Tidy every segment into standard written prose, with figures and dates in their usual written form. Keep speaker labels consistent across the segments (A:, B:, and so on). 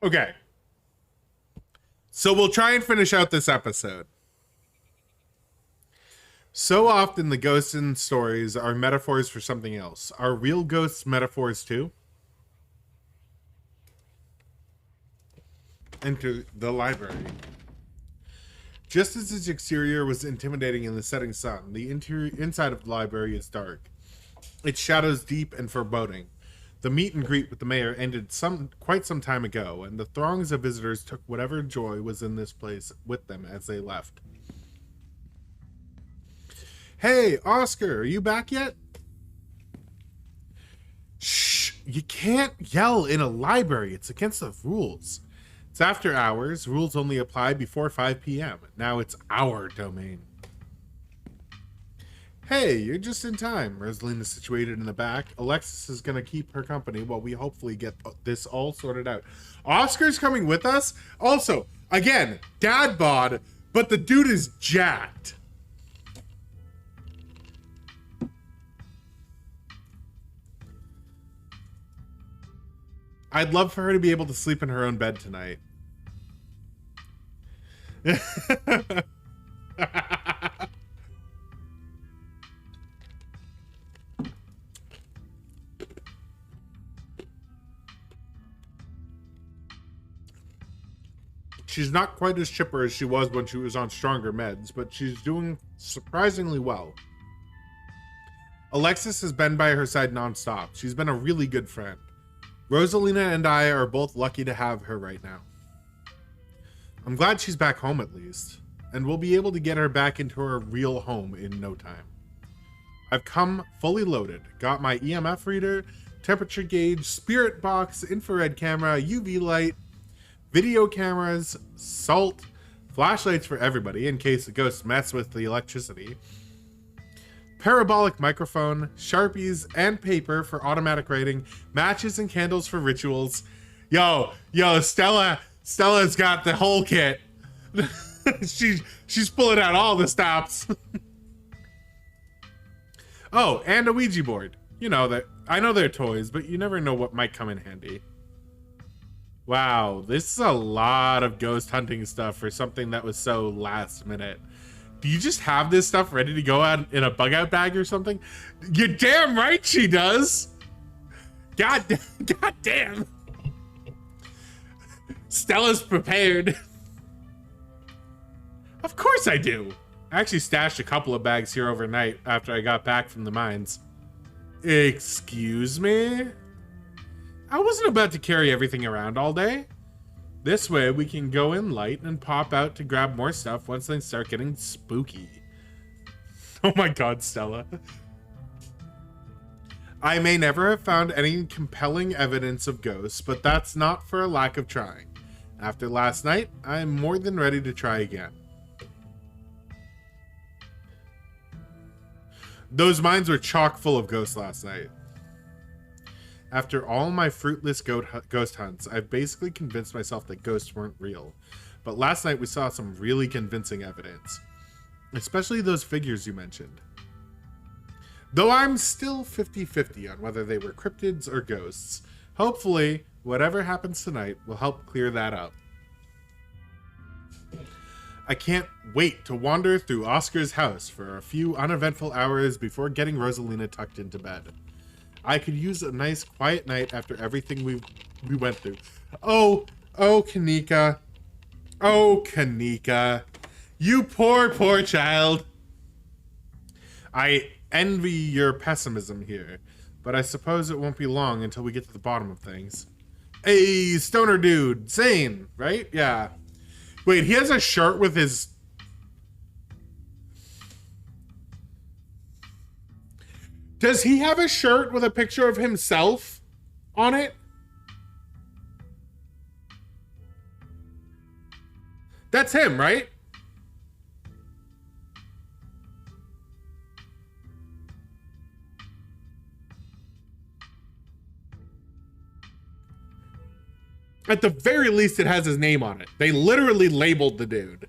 A: Okay. So we'll try and finish out this episode. So often the ghosts in stories are metaphors for something else. Are real ghosts metaphors too? Enter the library. Just as its exterior was intimidating in the setting sun, the inside of the library is dark. Its shadows deep and foreboding. The meet and greet with the mayor ended quite some time ago, and the throngs of visitors took whatever joy was in this place with them as they left. Hey, Oscar, are you back yet? Shh, you can't yell in a library. It's against the rules. It's after hours. Rules only apply before 5 p.m. Now it's our domain. Hey, you're just in time. Rosalina is situated in the back. Alexis is going to keep her company while we hopefully get this all sorted out. Oscar's coming with us. Also, again, dad bod, but the dude is jacked. I'd love for her to be able to sleep in her own bed tonight. She's not quite as chipper as she was when she was on stronger meds, but she's doing surprisingly well. Alexis has been by her side nonstop. She's been a really good friend. Rosalina and I are both lucky to have her right now. I'm glad she's back home at least, and we'll be able to get her back into her real home in no time. I've come fully loaded. Got my EMF reader, temperature gauge, spirit box, infrared camera, UV light, video cameras, salt, flashlights for everybody in case the ghosts mess with the electricity, parabolic microphone, Sharpies, and paper for automatic writing, matches and candles for rituals. Yo, Stella's got the whole kit. She's pulling out all the stops. Oh, and a Ouija board. You know that I know they're toys, but you never know what might come in handy. Wow, this is a lot of ghost hunting stuff for something that was so last minute. Do you just have this stuff ready to go out in a bug out bag or something? You're damn right she does. God damn. Stella's prepared. Of course I do. I actually stashed a couple of bags here overnight after I got back from the mines. Excuse me? I wasn't about to carry everything around all day. This way we can go in light and pop out to grab more stuff once things start getting spooky. Oh my god, Stella. I may never have found any compelling evidence of ghosts, but that's not for a lack of trying. After last night, I am more than ready to try again. Those mines were chock full of ghosts last night. After all my fruitless ghost hunts, I've basically convinced myself that ghosts weren't real. But last night we saw some really convincing evidence. Especially those figures you mentioned. Though I'm still 50-50 on whether they were cryptids or ghosts. Hopefully, whatever happens tonight will help clear that up. I can't wait to wander through Oscar's house for a few uneventful hours before getting Rosalina tucked into bed. I could use a nice quiet night after everything we went through. Oh, Kanika. Oh, Kanika. You poor child. I envy your pessimism here, but I suppose it won't be long until we get to the bottom of things. Hey, stoner dude. Zane, right? Yeah. Wait, he has a shirt with his... Does he have a shirt with a picture of himself on it? That's him, right? At the very least, it has his name on it. They literally labeled the dude.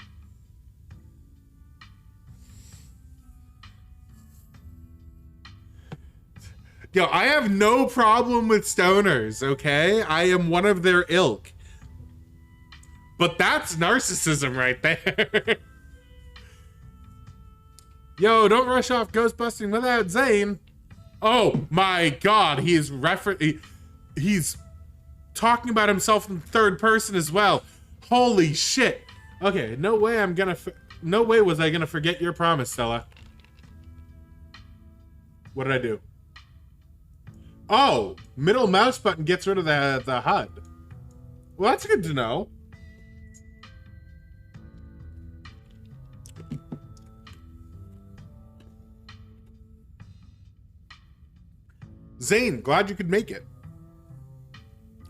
A: Yo, I have no problem with stoners, okay? I am one of their ilk. But that's narcissism right there. Yo, don't rush off ghost busting without Zane. Oh my god, he's talking about himself in third person as well. Holy shit. Okay, no way was I gonna forget your promise, Stella. What did I do? Oh, middle mouse button gets rid of the HUD. Well, that's good to know. Zane, glad you could make it.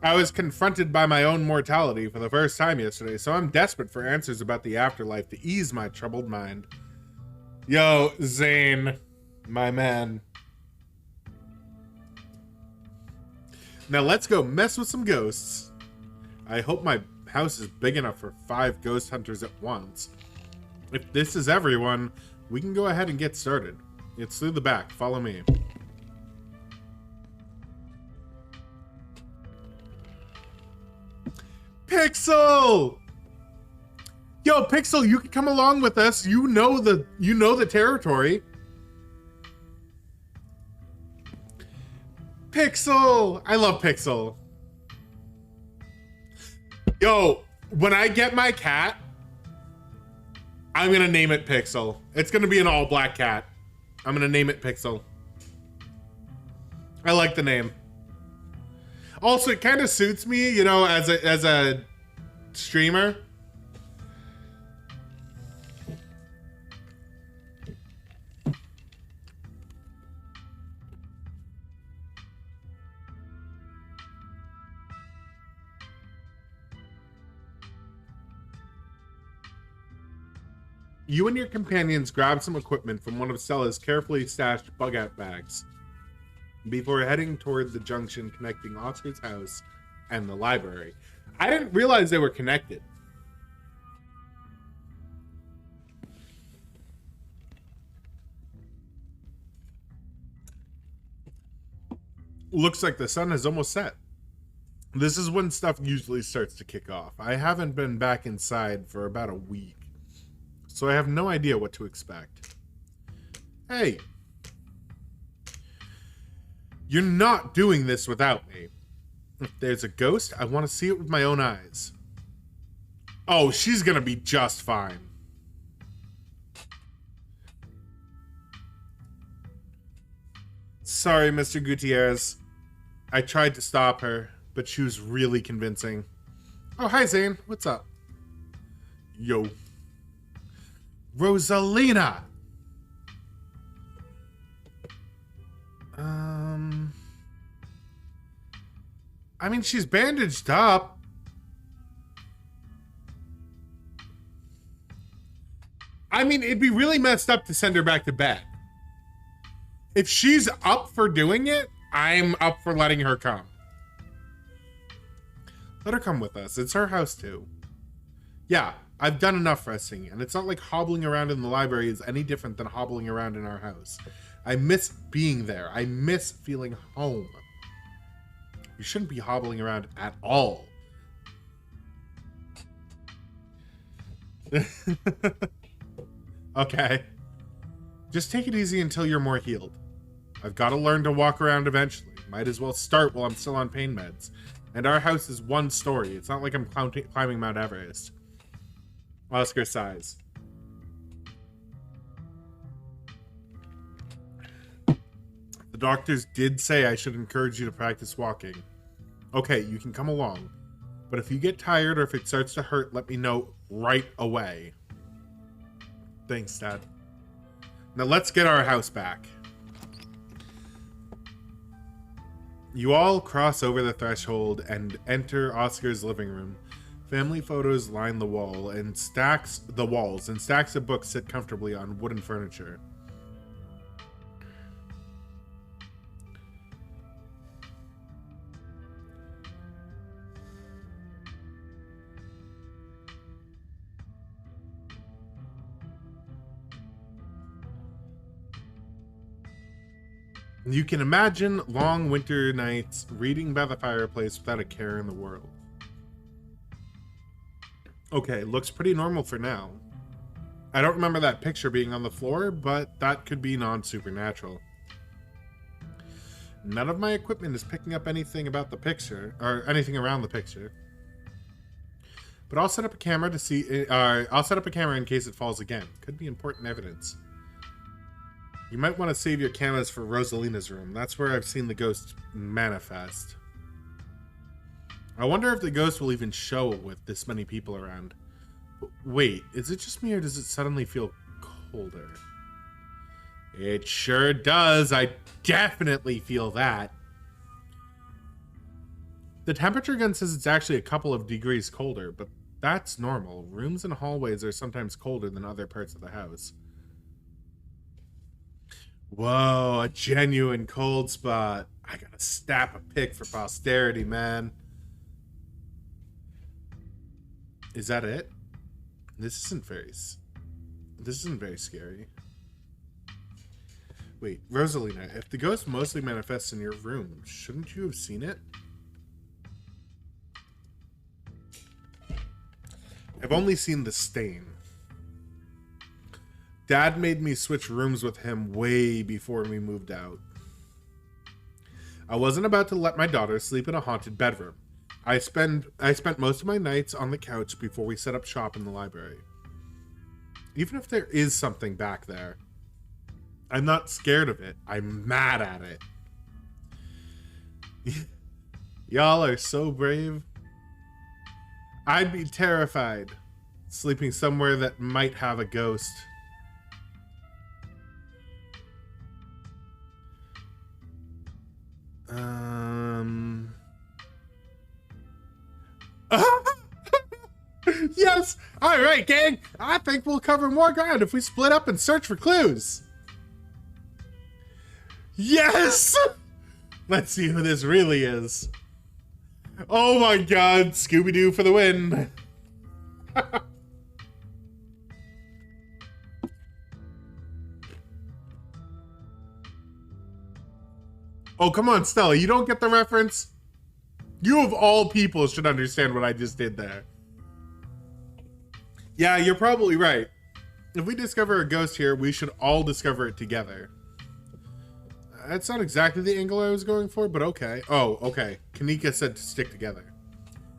A: I was confronted by my own mortality for the first time yesterday, so I'm desperate for answers about the afterlife to ease my troubled mind. Yo, Zane, my man. Now let's go mess with some ghosts. I hope my house is big enough for 5 ghost hunters at once. If this is everyone, we can go ahead and get started. It's through the back. Follow me. Pixel! Yo, Pixel, you can come along with us. You know the territory. Pixel! I love Pixel. Yo, when I get my cat, I'm gonna name it Pixel. It's gonna be an all-black cat. I'm gonna name it Pixel. I like the name. Also, it kind of suits me, you know, as a streamer. You and your companions grab some equipment from one of Stella's carefully stashed bug-out bags before heading toward the junction connecting Oscar's house and the library. I didn't realize they were connected. Looks like the sun has almost set. This is when stuff usually starts to kick off. I haven't been back inside for about a week, so I have no idea what to expect. Hey. You're not doing this without me. If there's a ghost, I want to see it with my own eyes. Oh, she's gonna be just fine. Sorry, Mr. Gutierrez. I tried to stop her, but she was really convincing. Oh, hi, Zane. What's up? Yo. Rosalina! I mean, she's bandaged up. I mean, it'd be really messed up to send her back to bed. If she's up for doing it, I'm up for letting her come. Let her come with us. It's her house, too. Yeah, I've done enough resting, and it's not like hobbling around in the library is any different than hobbling around in our house. I miss being there. I miss feeling home. You shouldn't be hobbling around at all. Okay. Just take it easy until you're more healed. I've got to learn to walk around eventually. Might as well start while I'm still on pain meds. And our house is 1 story. It's not like I'm climbing Mount Everest. Oscar sighs. The doctors did say I should encourage you to practice walking. Okay, you can come along. But if you get tired or if it starts to hurt, let me know right away. Thanks, Dad. Now let's get our house back. You all cross over the threshold and enter Oscar's living room. Family photos line the walls, and stacks of books sit comfortably on wooden furniture. You can imagine long winter nights reading by the fireplace without a care in the world. Okay, looks pretty normal for now. I don't remember that picture being on the floor, but that could be non-supernatural. None of my equipment is picking up anything about the picture, or anything around the picture. But I'll set up a camera to see. I'll set up a camera in case it falls again. Could be important evidence. You might want to save your cameras for Rosalina's room. That's where I've seen the ghost manifest. I wonder if the ghost will even show with this many people around. Wait, is it just me or does it suddenly feel colder? It sure does. I definitely feel that. The temperature gun says it's actually a couple of degrees colder, but that's normal. Rooms and hallways are sometimes colder than other parts of the house. Whoa, a genuine cold spot. I gotta snap a pic for posterity, man. Is that it? This isn't very scary. Wait, Rosalina, if the ghost mostly manifests in your room, shouldn't you have seen it? I've only seen the stain. Dad made me switch rooms with him way before we moved out. I wasn't about to let my daughter sleep in a haunted bedroom. I spent most of my nights on the couch before we set up shop in the library. Even if there is something back there, I'm not scared of it. I'm mad at it. Y'all are so brave. I'd be terrified sleeping somewhere that might have a ghost. Yes! Alright, gang! I think we'll cover more ground if we split up and search for clues. Yes! Let's see who this really is. Oh my god, Scooby-Doo for the win. Oh, come on, Stella, you don't get the reference? You of all people should understand what I just did there. Yeah, you're probably right. If we discover a ghost here, we should all discover it together. That's not exactly the angle I was going for, but okay. Oh, okay. Kanika said to stick together.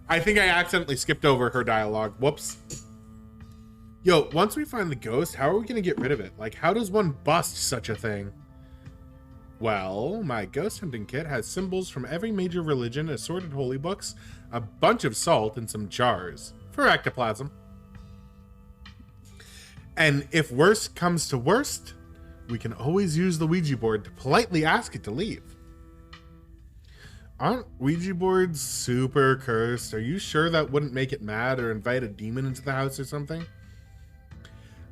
A: I think I accidentally skipped over her dialogue. Whoops. Yo, once we find the ghost, how are we going to get rid of it? Like, how does one bust such a thing? Well, my ghost hunting kit has symbols from every major religion, assorted holy books, a bunch of salt, and some jars for ectoplasm. And if worst comes to worst, we can always use the Ouija board to politely ask it to leave. Aren't Ouija boards super cursed? Are you sure that wouldn't make it mad or invite a demon into the house or something?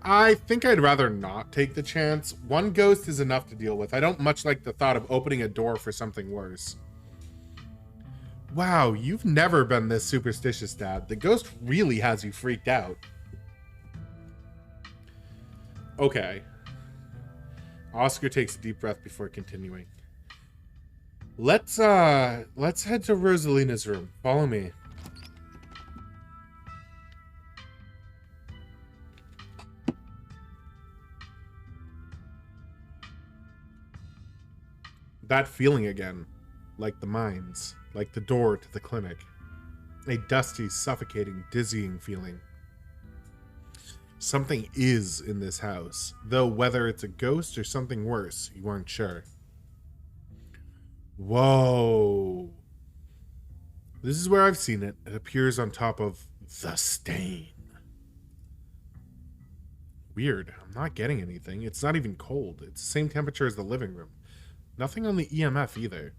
A: I think I'd rather not take the chance. One ghost is enough to deal with. I don't much like the thought of opening a door for something worse. Wow, you've never been this superstitious, Dad. The ghost really has you freaked out. Okay. Oscar takes a deep breath before continuing. Let's head to Rosalina's room. Follow me. That feeling again. Like the mines. Like the door to the clinic. A dusty, suffocating, dizzying feeling. Something is in this house, though whether it's a ghost or something worse, you aren't sure. Whoa. This is where I've seen it. It appears on top of the stain. Weird. I'm not getting anything. It's not even cold. It's the same temperature as the living room. Nothing on the EMF either.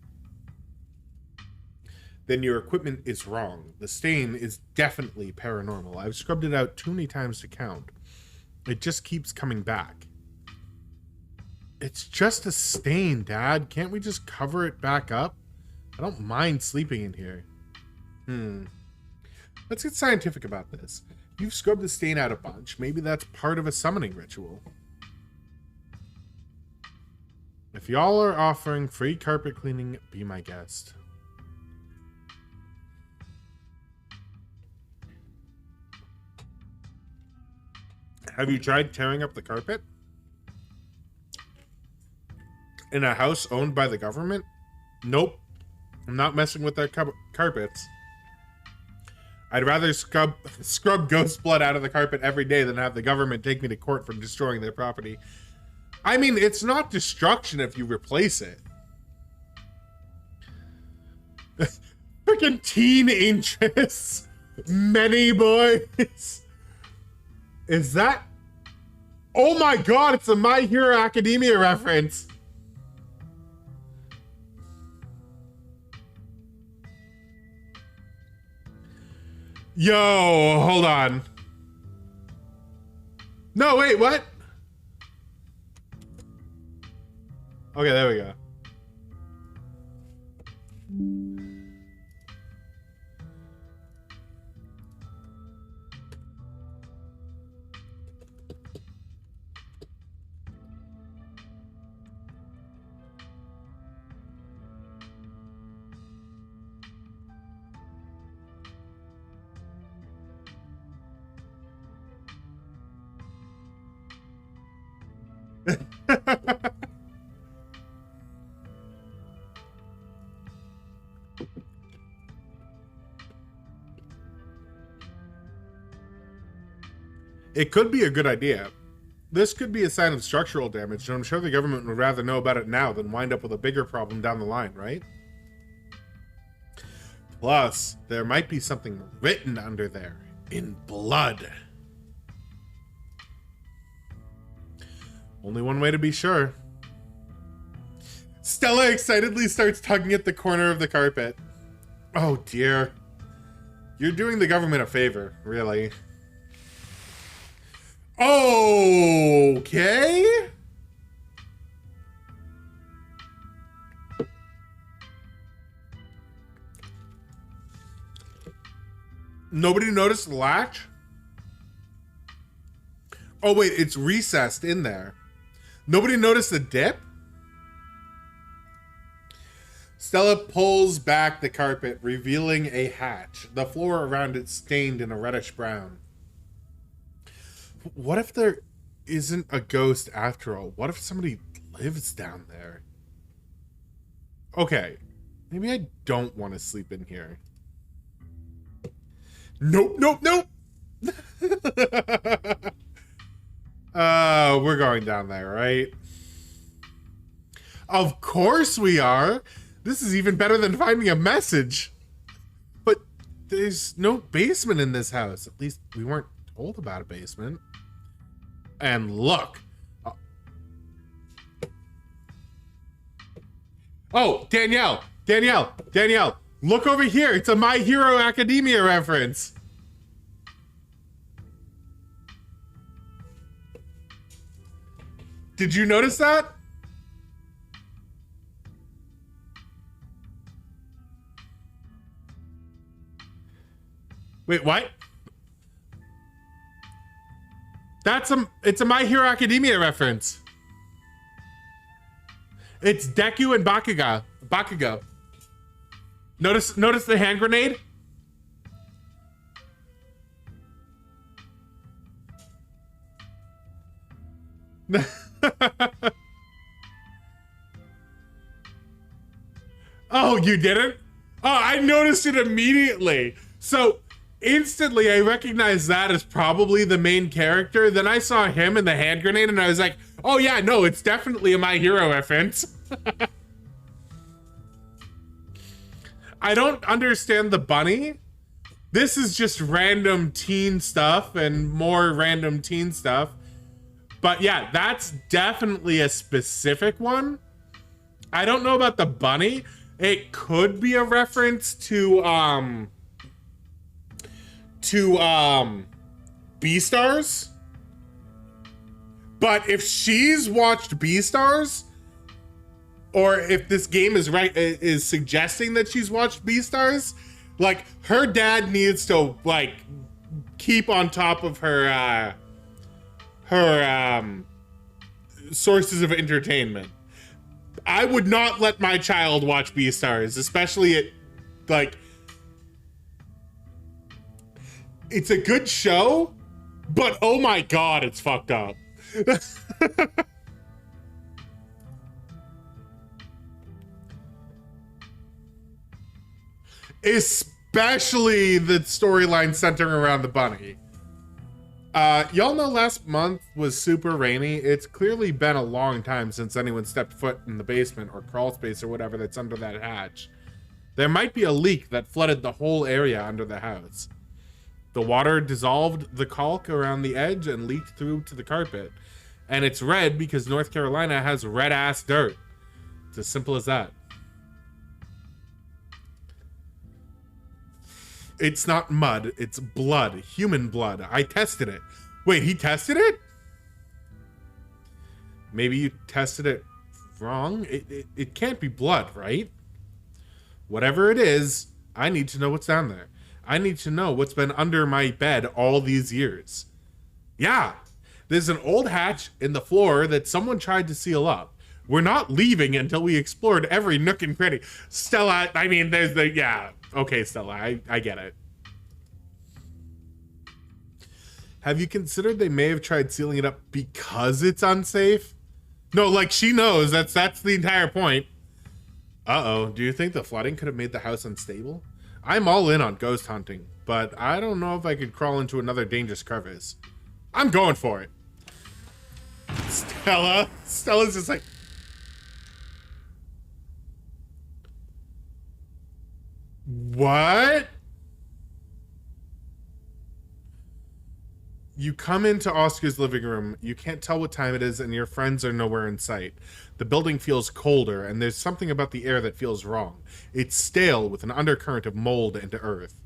A: Then your equipment is wrong. The stain is definitely paranormal. I've scrubbed it out too many times to count. It just keeps coming back. It's just a stain, Dad. Can't we just cover it back up? I don't mind sleeping in here. Let's get scientific about this. You've scrubbed the stain out a bunch. Maybe that's part of a summoning ritual. If y'all are offering free carpet cleaning, be my guest. Have you tried tearing up the carpet? In a house owned by the government? Nope. I'm not messing with their carpets. I'd rather scrub ghost blood out of the carpet every day than have the government take me to court for destroying their property. I mean, it's not destruction if you replace it. Freaking teen interests. Many boys. Is that... Oh my god, it's a My Hero Academia reference. Yo, hold on. No, wait, what? Okay, there we go. It could be a good idea. This could be a sign of structural damage, and I'm sure the government would rather know about it now than wind up with a bigger problem down the line, right? Plus, there might be something written under there in blood. Only one way to be sure. Stella excitedly starts tugging at the corner of the carpet. Oh dear. You're doing the government a favor, really. Okay. Nobody noticed the latch? Oh wait, it's recessed in there. Nobody noticed the dip? Stella pulls back the carpet, revealing a hatch. The floor around it stained in a reddish brown. What if there isn't a ghost after all? What if somebody lives down there? Okay, maybe I don't want to sleep in here. Nope, nope, nope! We're going down there, right? Of course we are! This is even better than finding a message. But there's no basement in this house. At least we weren't told about a basement. And look. Oh, Danielle. Look over here. It's a My Hero Academia reference. Did you notice that? Wait, what? It's a My Hero Academia reference. It's Deku and Bakugo. Notice the hand grenade? Oh, you didn't? Oh, I noticed it immediately. So instantly I recognized that as probably the main character. Then I saw him and the hand grenade and I was like, oh yeah, no, it's definitely a My Hero reference. I don't understand the bunny. This is just random teen stuff and more random teen stuff. But yeah, that's definitely a specific one. I don't know about the bunny. It could be a reference to Beastars. But if she's watched Beastars, or if this game is suggesting that she's watched Beastars, like her dad needs to like keep on top of her sources of entertainment. I would not let my child watch Beastars, especially at like, it's a good show, But oh my god, it's fucked up. Especially the storyline centering around the bunny. Y'all know last month was super rainy. It's clearly been a long time since anyone stepped foot in the basement or crawl space or whatever that's under that hatch. There might be a leak that flooded the whole area under the house. The water dissolved the caulk around the edge and leaked through to the carpet. And it's red because North Carolina has red-ass dirt. It's as simple as that. It's not mud, it's blood. Human blood. I tested it. Wait, he tested it? Maybe you tested it wrong? It can't be blood, right? Whatever it is, I need to know what's down there. I need to know what's been under my bed all these years. Yeah, there's an old hatch in the floor that someone tried to seal up. We're not leaving until we explored every nook and cranny. Stella, I mean, there's the, yeah. Okay, Stella, I get it. Have you considered they may have tried sealing it up because it's unsafe? No, like she knows, that's the entire point. Uh-oh, do you think the flooding could have made the house unstable? I'm all in on ghost hunting, but I don't know if I could crawl into another dangerous crevice. I'm going for it. Stella's just like... What? You come into Oscar's living room, you can't tell what time it is, and your friends are nowhere in sight. The building feels colder, and there's something about the air that feels wrong. It's stale with an undercurrent of mold and earth.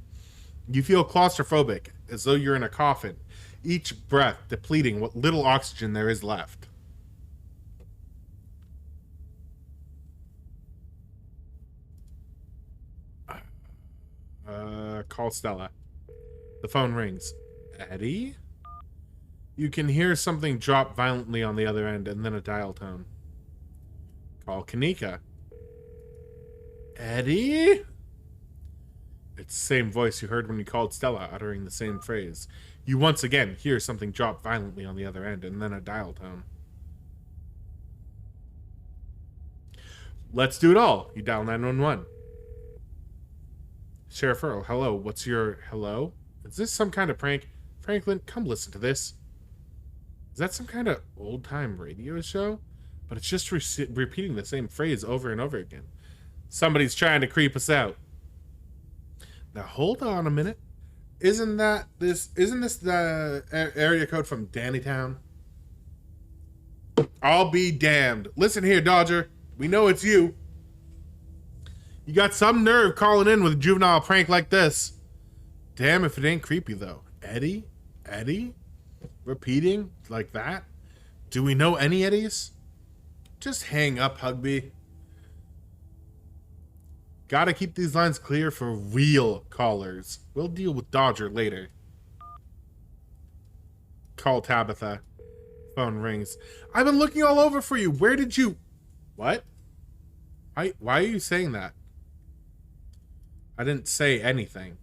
A: You feel claustrophobic, as though you're in a coffin, each breath depleting what little oxygen there is left. Call Stella. The phone rings. Eddie? You can hear something drop violently on the other end, and then a dial tone. Call Kanika. Eddie? It's the same voice you heard when you called Stella, uttering the same phrase. You once again hear something drop violently on the other end, and then a dial tone. Let's do it all. You dial 911. Sheriff Earl, hello. What's your... Hello? Is this some kind of prank? Franklin, come listen to this. Is that some kind of old-time radio show? But it's just repeating the same phrase over and over again. Somebody's trying to creep us out. Now, hold on a minute. Isn't this the area code from Dannytown? I'll be damned. Listen here, Dodger. We know it's you. You got some nerve calling in with a juvenile prank like this. Damn if it ain't creepy, though. Eddie? Eddie? Repeating like that? Do we know any Eddies? Just hang up, Hugby. Gotta keep these lines clear for real callers. We'll deal with Dodger later. Call Tabitha. Phone rings. I've been looking all over for you. Where did you... What? Why are you saying that? I didn't say anything.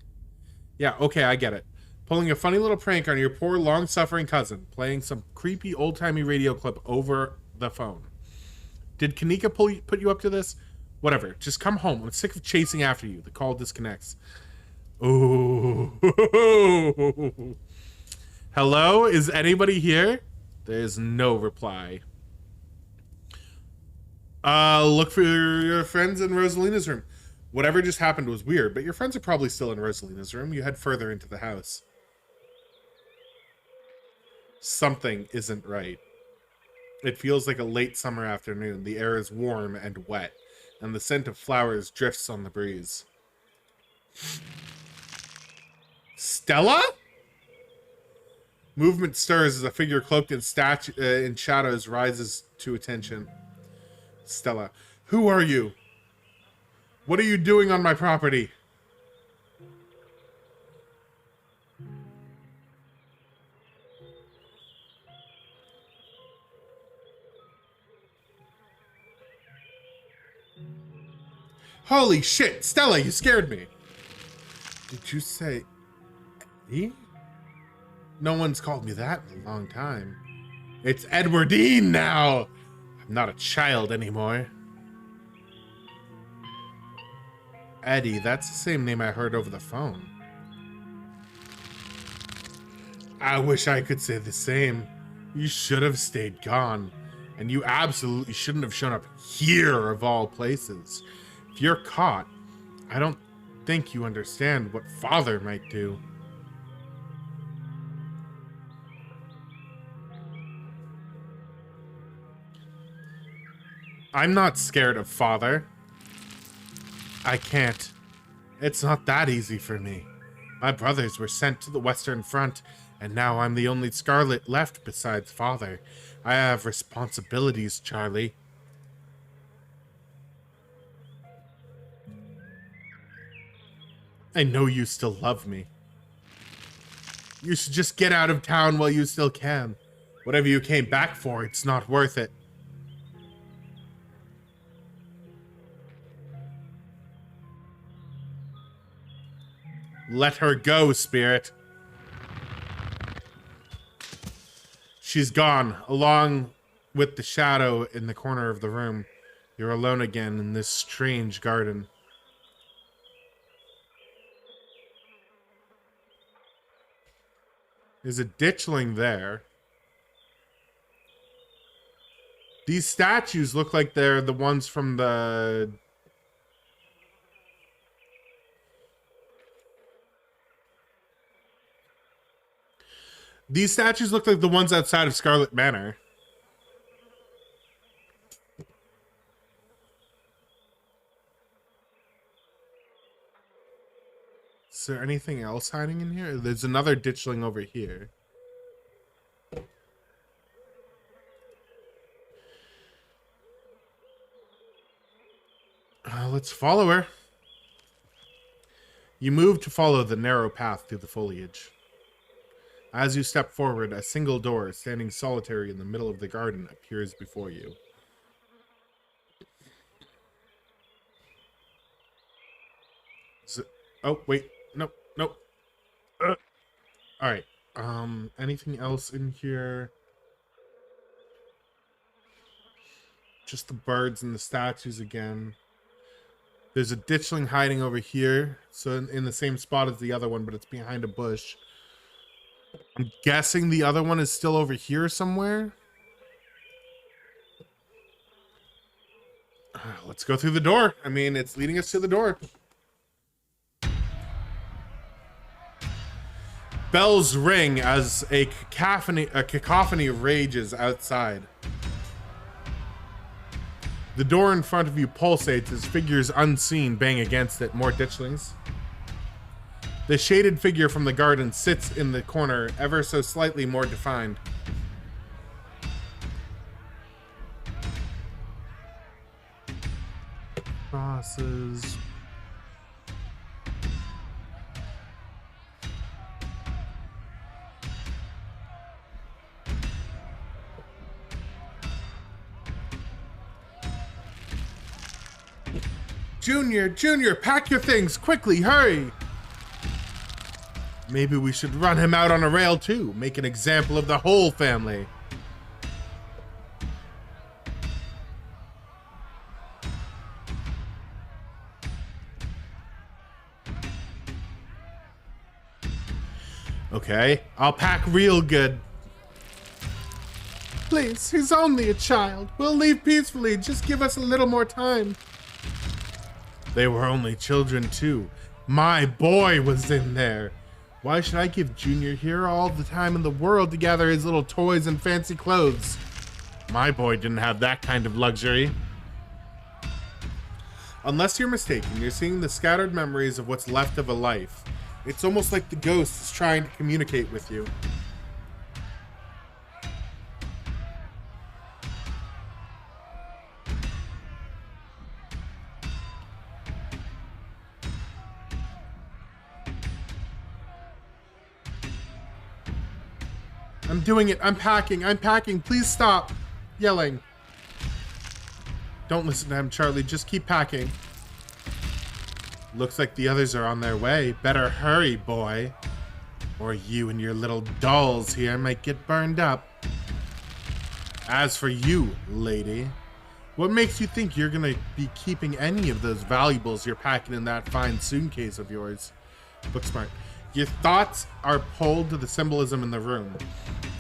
A: Yeah, okay, I get it. Pulling a funny little prank on your poor, long-suffering cousin. Playing some creepy, old-timey radio clip over the phone. Did Kanika put you up to this? Whatever, just come home. I'm sick of chasing after you. The call disconnects. Ooh. Hello? Is anybody here? There's no reply. Look for your friends in Rosalina's room. Whatever just happened was weird, but your friends are probably still in Rosalina's room. You head further into the house. Something isn't right. It feels like a late summer afternoon. The air is warm and wet, and the scent of flowers drifts on the breeze. Stella? Movement stirs as a figure cloaked in shadows rises to attention. Stella. Who are you? What are you doing on my property? Holy shit, Stella, you scared me. Did you say Eddie? No one's called me that in a long time. It's Edwardine now! I'm not a child anymore. Eddie, that's the same name I heard over the phone. I wish I could say the same. You should have stayed gone. And you absolutely shouldn't have shown up here of all places. If you're caught, I don't think you understand what Father might do. I'm not scared of Father. I can't. It's not that easy for me. My brothers were sent to the Western Front, and now I'm the only Scarlet left besides Father. I have responsibilities, Charlie. I know you still love me. You should just get out of town while you still can. Whatever you came back for, it's not worth it. Let her go, Spirit. She's gone, along with the shadow in the corner of the room. You're alone again in this strange garden. There's a ditchling there. These statues look like they're the ones from the... These statues look like the ones outside of Scarlet Manor. Is there anything else hiding in here? There's another ditchling over here. Let's follow her. You move to follow the narrow path through the foliage. As you step forward, a single door, standing solitary in the middle of the garden, appears before you. Oh, wait. Nope, nope. Alright. Anything else in here? Just the birds and the statues again. There's a ditchling hiding over here. So in the same spot as the other one, but it's behind a bush. I'm guessing the other one is still over here somewhere. Let's go through the door. I mean, it's leading us to the door. Bells ring as a cacophony rages outside. The door in front of you pulsates as figures unseen bang against it. More ditchlings. The shaded figure from the garden sits in the corner, ever so slightly more defined. Crosses. Junior, pack your things, quickly, hurry! Maybe we should run him out on a rail too, make an example of the whole family. Okay, I'll pack real good. Please, he's only a child. We'll leave peacefully, just give us a little more time. They were only children too. My boy was in there. Why should I give Junior here all the time in the world to gather his little toys and fancy clothes? My boy didn't have that kind of luxury. Unless you're mistaken, you're seeing the scattered memories of what's left of a life. It's almost like the ghost is trying to communicate with you. I'm doing it. I'm packing. Please stop yelling. Don't listen to him, Charlie. Just keep packing. Looks like the others are on their way. Better hurry, boy. Or you and your little dolls here might get burned up. As for you, lady, what makes you think you're gonna be keeping any of those valuables you're packing in that fine suitcase of yours? Booksmart. Your thoughts are pulled to the symbolism in the room.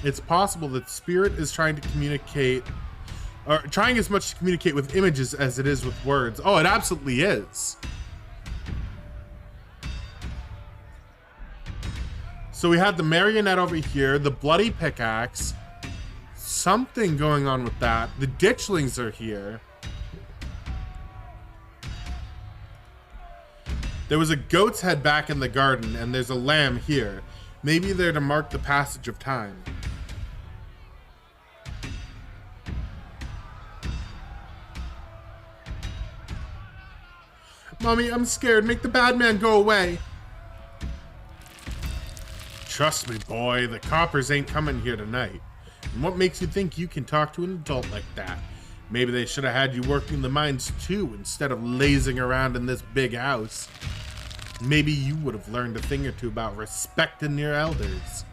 A: It's possible that spirit is trying to communicate, or trying as much to communicate with images as it is with words. Oh, it absolutely is. So we had the marionette over here, the bloody pickaxe, something going on with that. The ditchlings are here. There was a goat's head back in the garden, and there's a lamb here. Maybe they're to mark the passage of time. Mommy, I'm scared. Make the bad man go away. Trust me, boy, the coppers ain't coming here tonight. And what makes you think you can talk to an adult like that? Maybe they should have had you working the mines too, instead of lazing around in this big house. Maybe you would have learned a thing or two about respecting your elders.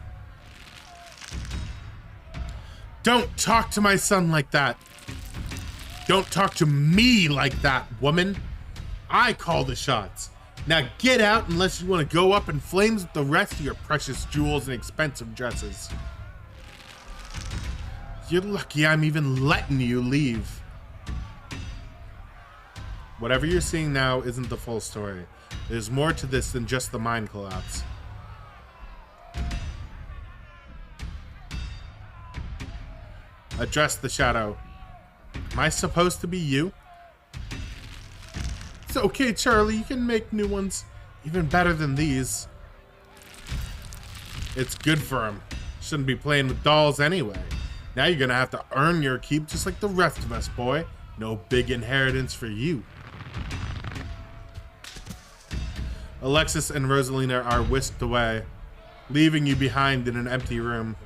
A: Don't talk to my son like that. Don't talk to me like that, woman. I call the shots. Now get out unless you want to go up in flames with the rest of your precious jewels and expensive dresses. You're lucky I'm even letting you leave. Whatever you're seeing now isn't the full story. There's more to this than just the mine collapse. Address the shadow. Am I supposed to be you? It's okay, Charlie. You can make new ones. Even better than these. It's good for him. Shouldn't be playing with dolls anyway. Now you're gonna have to earn your keep just like the rest of us, boy. No big inheritance for you. Alexis and Rosalina are whisked away, leaving you behind in an empty room.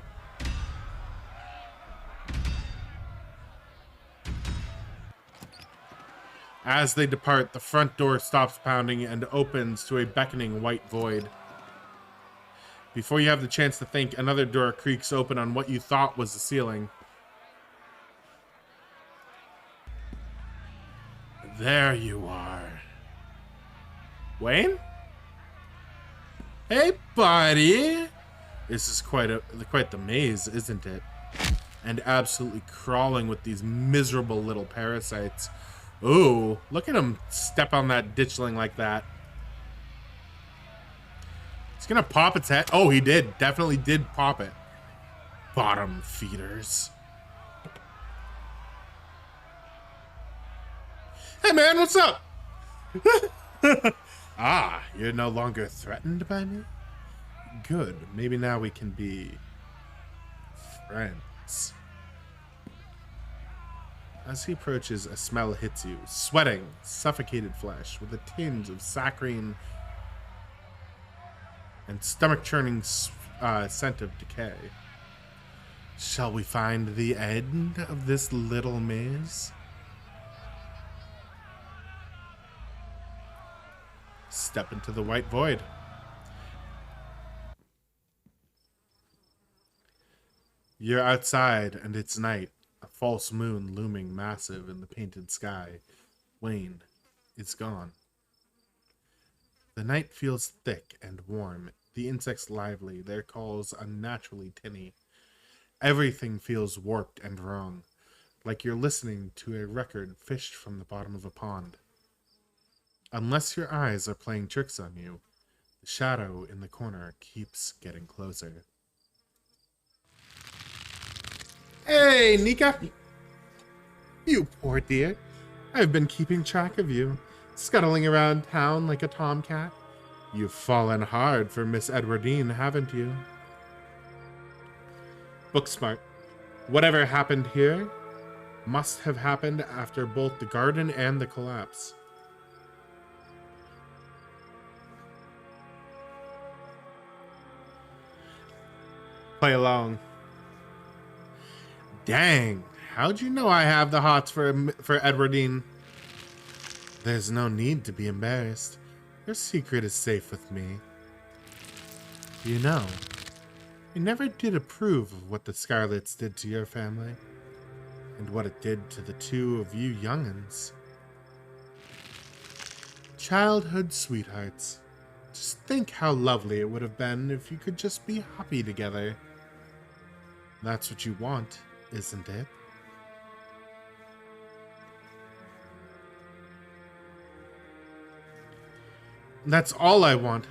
A: As they depart, the front door stops pounding and opens to a beckoning white void. Before you have the chance to think, another door creaks open on what you thought was the ceiling. There you are. Wayne? Hey, buddy. This is quite the maze, isn't it? And absolutely crawling with these miserable little parasites. Ooh, look at him step on that ditchling like that. He's gonna pop its head. Oh, he did. Definitely did pop it. Bottom feeders. Hey, man, what's up? Ah, you're no longer threatened by me? Good. Maybe now we can be friends. As he approaches, a smell hits you. Sweating, suffocated flesh with a tinge of saccharine and stomach-churning scent of decay. Shall we find the end of this little maze? Step into the white void. You're outside, and it's night. A false moon looming massive in the painted sky. Wayne is gone. The night feels thick and warm. The insects lively, their calls unnaturally tinny. Everything feels warped and wrong, like you're listening to a record fished from the bottom of a pond. Unless your eyes are playing tricks on you, the shadow in the corner keeps getting closer. Hey, Nika! You poor dear. I've been keeping track of you, scuttling around town like a tomcat. You've fallen hard for Miss Edwardine, haven't you? Booksmart. Whatever happened here must have happened after both the garden and the collapse. Play along. Dang, how'd you know I have the hots for Edwardine? There's no need to be embarrassed. Your secret is safe with me. You know, I never did approve of what the Scarlets did to your family, and what it did to the two of you young'uns. Childhood sweethearts. Just think how lovely it would have been if you could just be happy together. That's what you want, isn't it? That's all I want.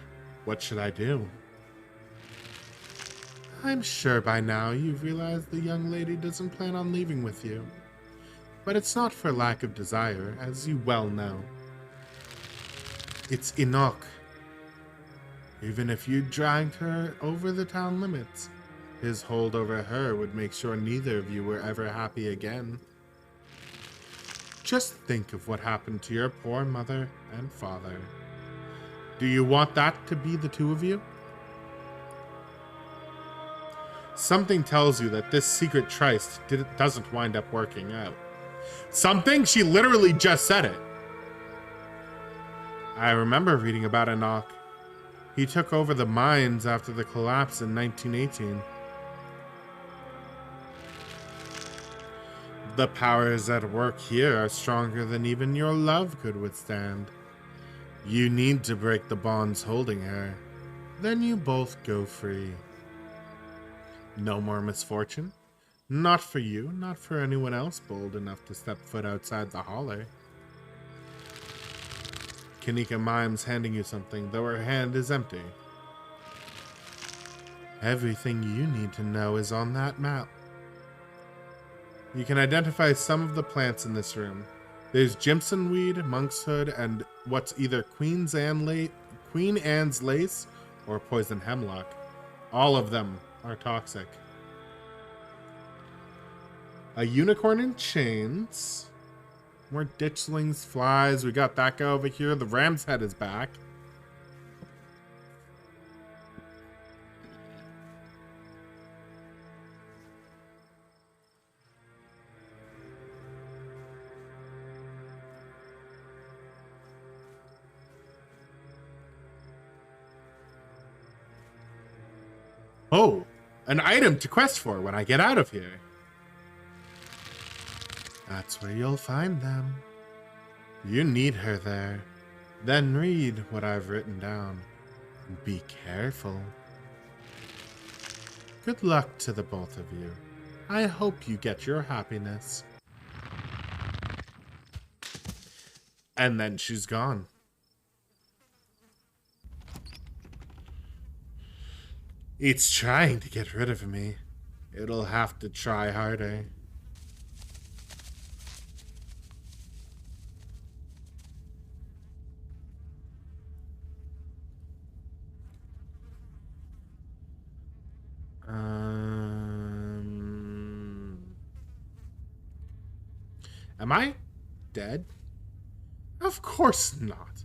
A: What should I do? I'm sure by now you've realized the young lady doesn't plan on leaving with you. But it's not for lack of desire, as you well know. It's Enoch. Even if you dragged her over the town limits, his hold over her would make sure neither of you were ever happy again. Just think of what happened to your poor mother and father. Do you want that to be the two of you? Something tells you that this secret tryst doesn't wind up working out. Something? She literally just said it. I remember reading about Enoch. He took over the mines after the collapse in 1918. The powers at work here are stronger than even your love could withstand. You need to break the bonds holding her. Then you both go free. No more misfortune. Not for you, not for anyone else bold enough to step foot outside the holler. Kanika mimes handing you something, though her hand is empty. Everything you need to know is on that map. You can identify some of the plants in this room. There's Jimson weed, monkshood, and what's either Queen Anne's lace or poison hemlock. All of them are toxic. A unicorn in chains. More ditchlings, flies. We got that guy over here. The ram's head is back. Oh, an item to quest for when I get out of here. That's where you'll find them. You need her there. Then read what I've written down. Be careful. Good luck to the both of you. I hope you get your happiness. And then she's gone. It's trying to get rid of me. It'll have to try harder. Am I dead? Of course not.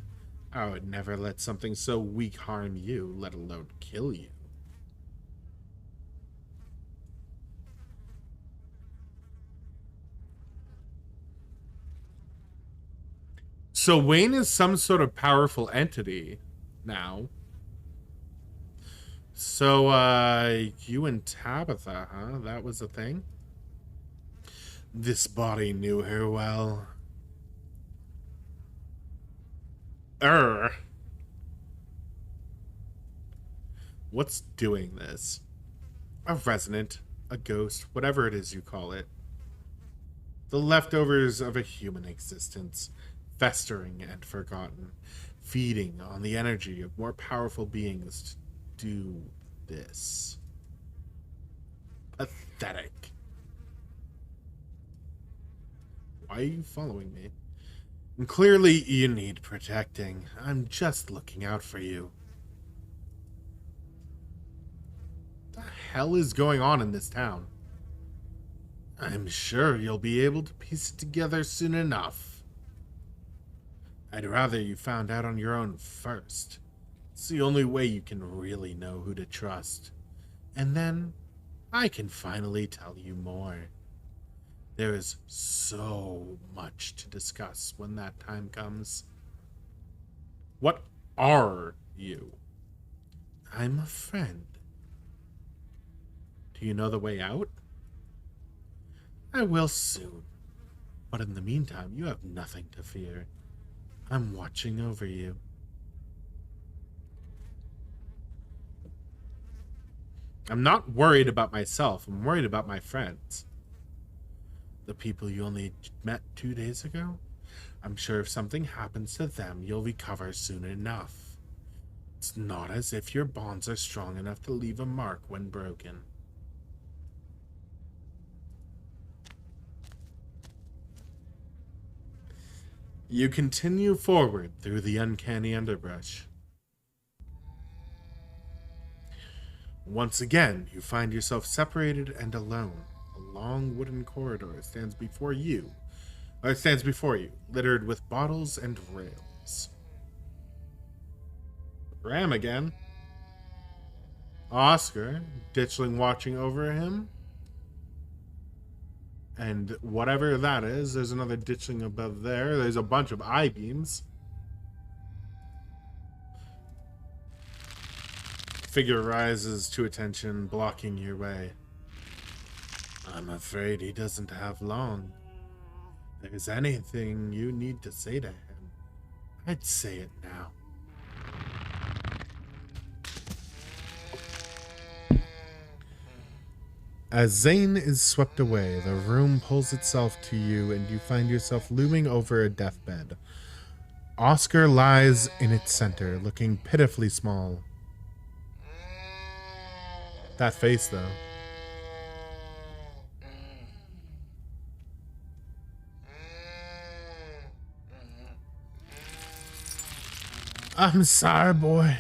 A: I would never let something so weak harm you, let alone kill you. So Wayne is some sort of powerful entity now. So, you and Tabitha, huh? That was a thing? This body knew her well. What's doing this? A resident, a ghost, whatever it is you call it. The leftovers of a human existence, festering and forgotten, feeding on the energy of more powerful beings to do this. Pathetic. Why are you following me? And clearly you need protecting. I'm just looking out for you. What the hell is going on in this town? I'm sure you'll be able to piece it together soon enough. I'd rather you found out on your own first. It's the only way you can really know who to trust. And then I can finally tell you more. There is so much to discuss when that time comes. What are you? I'm a friend. Do you know the way out? I will soon. But in the meantime, you have nothing to fear. I'm watching over you. I'm not worried about myself. I'm worried about my friends. The people you only met 2 days ago? I'm sure if something happens to them, you'll recover soon enough. It's not as if your bonds are strong enough to leave a mark when broken. You continue forward through the uncanny underbrush. Once again, you find yourself separated and alone. A long wooden corridor stands before you, littered with bottles and rails. Ram again. Oscar, Ditchling watching over him. And whatever that is, there's another Ditchling above there. There's a bunch of I-beams. Figure rises to attention, blocking your way. I'm afraid he doesn't have long. If there's anything you need to say to him, I'd say it now. As Zane is swept away, the room pulls itself to you and you find yourself looming over a deathbed. Oscar lies in its center, looking pitifully small. That face, though. I'm sorry, boy.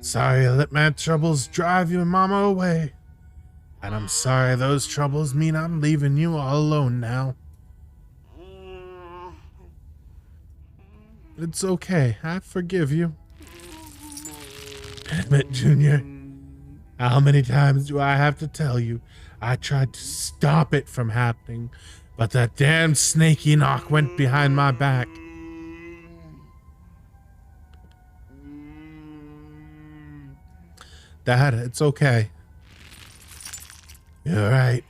A: Sorry I let my troubles drive your mama away. And I'm sorry those troubles mean I'm leaving you all alone now. It's okay. I forgive you. Damn it, Junior. How many times do I have to tell you? I tried to stop it from happening, but that damn snake Enoch went behind my back. Dad, it's okay. You're right.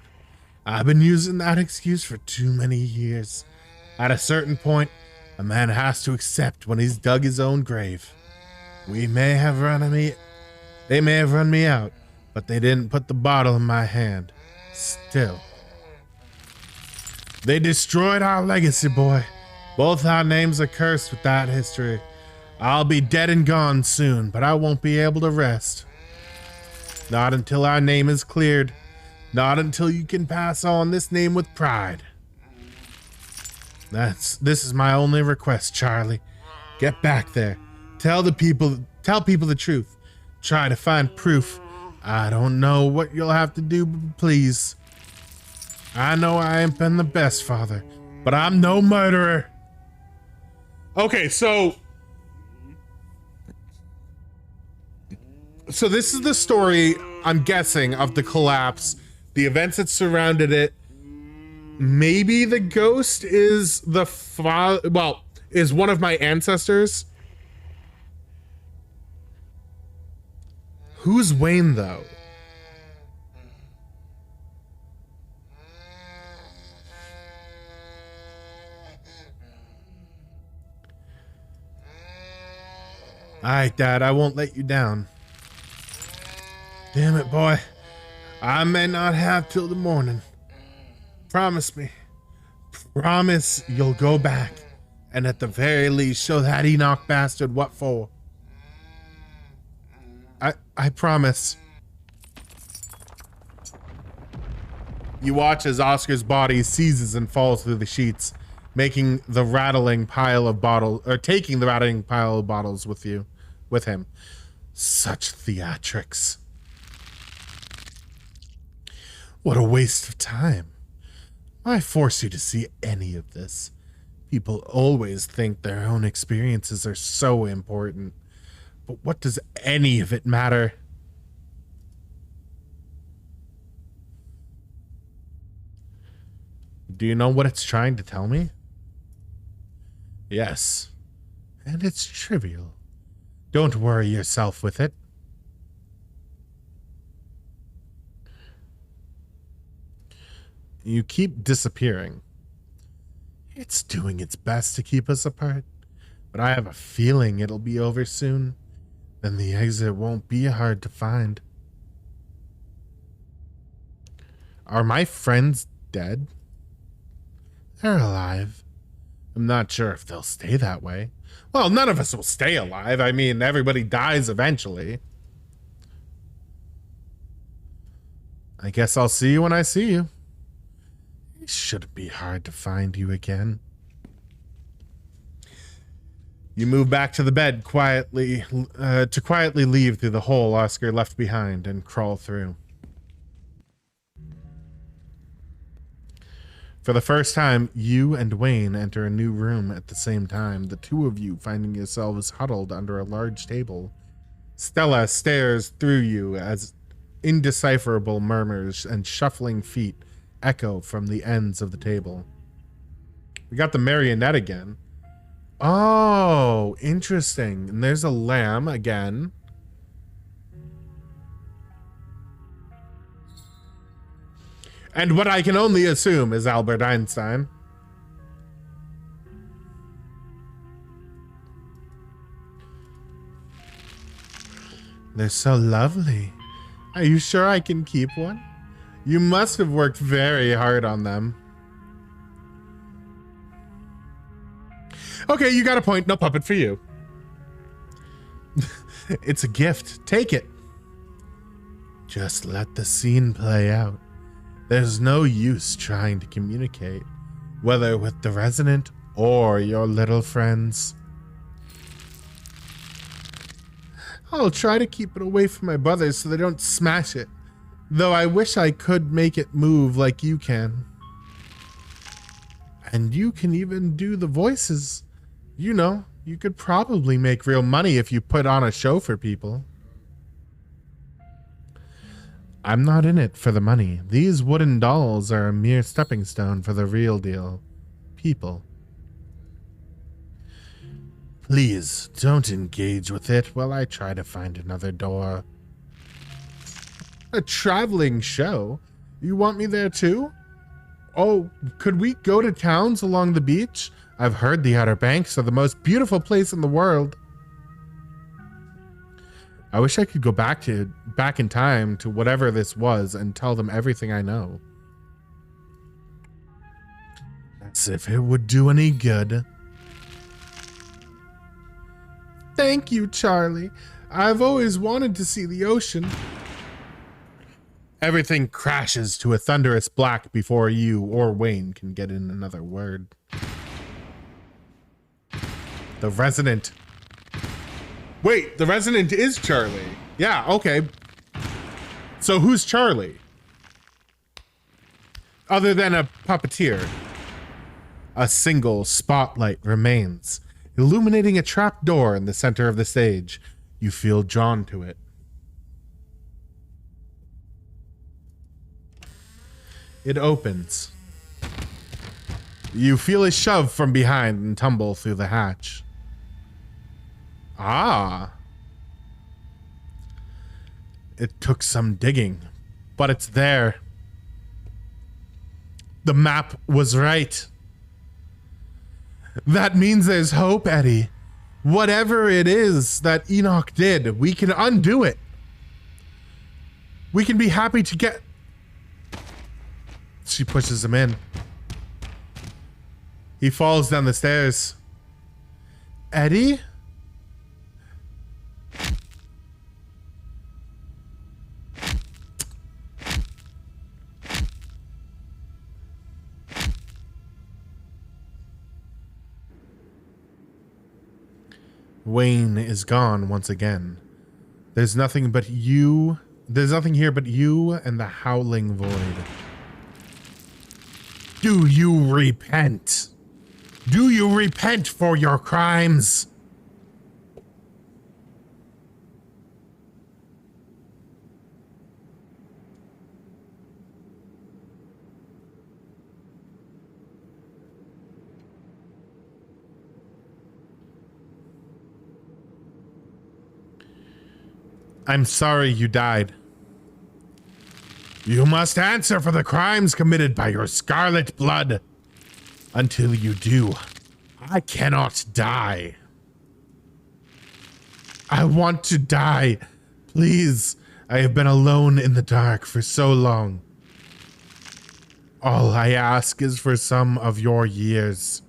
A: I've been using that excuse for too many years. At a certain point, a man has to accept when he's dug his own grave. They may have run me out, but they didn't put the bottle in my hand. Still. They destroyed our legacy, boy. Both our names are cursed with that history. I'll be dead and gone soon, but I won't be able to rest. Not until our name is cleared. Not until you can pass on this name with pride. This is my only request, Charlie. Get back there. Tell people the truth. Try to find proof. I don't know what you'll have to do, but please. I know I ain't been the best father, but I'm no murderer. Okay, so this is the story, I'm guessing, of the collapse, the events that surrounded it. Maybe the ghost is is one of my ancestors. Who's Wayne, though? Alright, Dad, I won't let you down. Damn it, boy. I may not have till the morning. Promise me. Promise you'll go back and at the very least show that Enoch bastard what for. I promise. You watch as Oscar's body seizes and falls through the sheets, taking the rattling pile of bottles with him. Such theatrics. What a waste of time. Why force you to see any of this? People always think their own experiences are so important. But what does any of it matter? Do you know what it's trying to tell me? Yes. And it's trivial. Don't worry yourself with it. You keep disappearing. It's doing its best to keep us apart, but I have a feeling it'll be over soon. Then the exit won't be hard to find. Are my friends dead? They're alive. I'm not sure if they'll stay that way. Well, none of us will stay alive. I mean, everybody dies eventually. I guess I'll see you when I see you. It shouldn't be hard to find you again. You move back to the bed quietly, to quietly leave through the hole Oscar left behind and crawl through. For the first time, you and Wayne enter a new room at the same time, the two of you finding yourselves huddled under a large table. Stella stares through you as indecipherable murmurs and shuffling feet echo from the ends of the table. We got the marionette again. Oh, interesting. And there's a lamb again. And what I can only assume is Albert Einstein. They're so lovely. Are you sure I can keep one? You must have worked very hard on them. Okay, you got a point. No puppet for you. It's a gift. Take it. Just let the scene play out. There's no use trying to communicate, whether with the resident or your little friends. I'll try to keep it away from my brothers so they don't smash it, though I wish I could make it move like you can. And you can even do the voices. You know, you could probably make real money if you put on a show for people. I'm not in it for the money. These wooden dolls are a mere stepping stone for the real deal. People. Please, don't engage with it while I try to find another door. A traveling show? You want me there too? Oh, could we go to towns along the beach? I've heard the Outer Banks are the most beautiful place in the world. I wish I could go back in time to whatever this was and tell them everything I know. As if it would do any good. Thank you, Charlie. I've always wanted to see the ocean. Everything crashes to a thunderous black before you or Wayne can get in another word. The resident. Wait, the resident is Charlie. Yeah, okay. So who's Charlie? Other than a puppeteer. A single spotlight remains, illuminating a trap door in the center of the stage. You feel drawn to it. It opens. You feel a shove from behind and tumble through the hatch. Ah. It took some digging, but it's there. The map was right. That means there's hope, Eddie. Whatever it is that Enoch did, we can undo it. We can be happy to get... She pushes him in. He falls down the stairs. Eddie? Wayne is gone once again. There's nothing but you. There's nothing here but you and the howling void. Do you repent? Do you repent for your crimes? I'm sorry you died. You must answer for the crimes committed by your Scarlet blood. Until you do, I cannot die. I want to die. Please, I have been alone in the dark for so long. All I ask is for some of your years.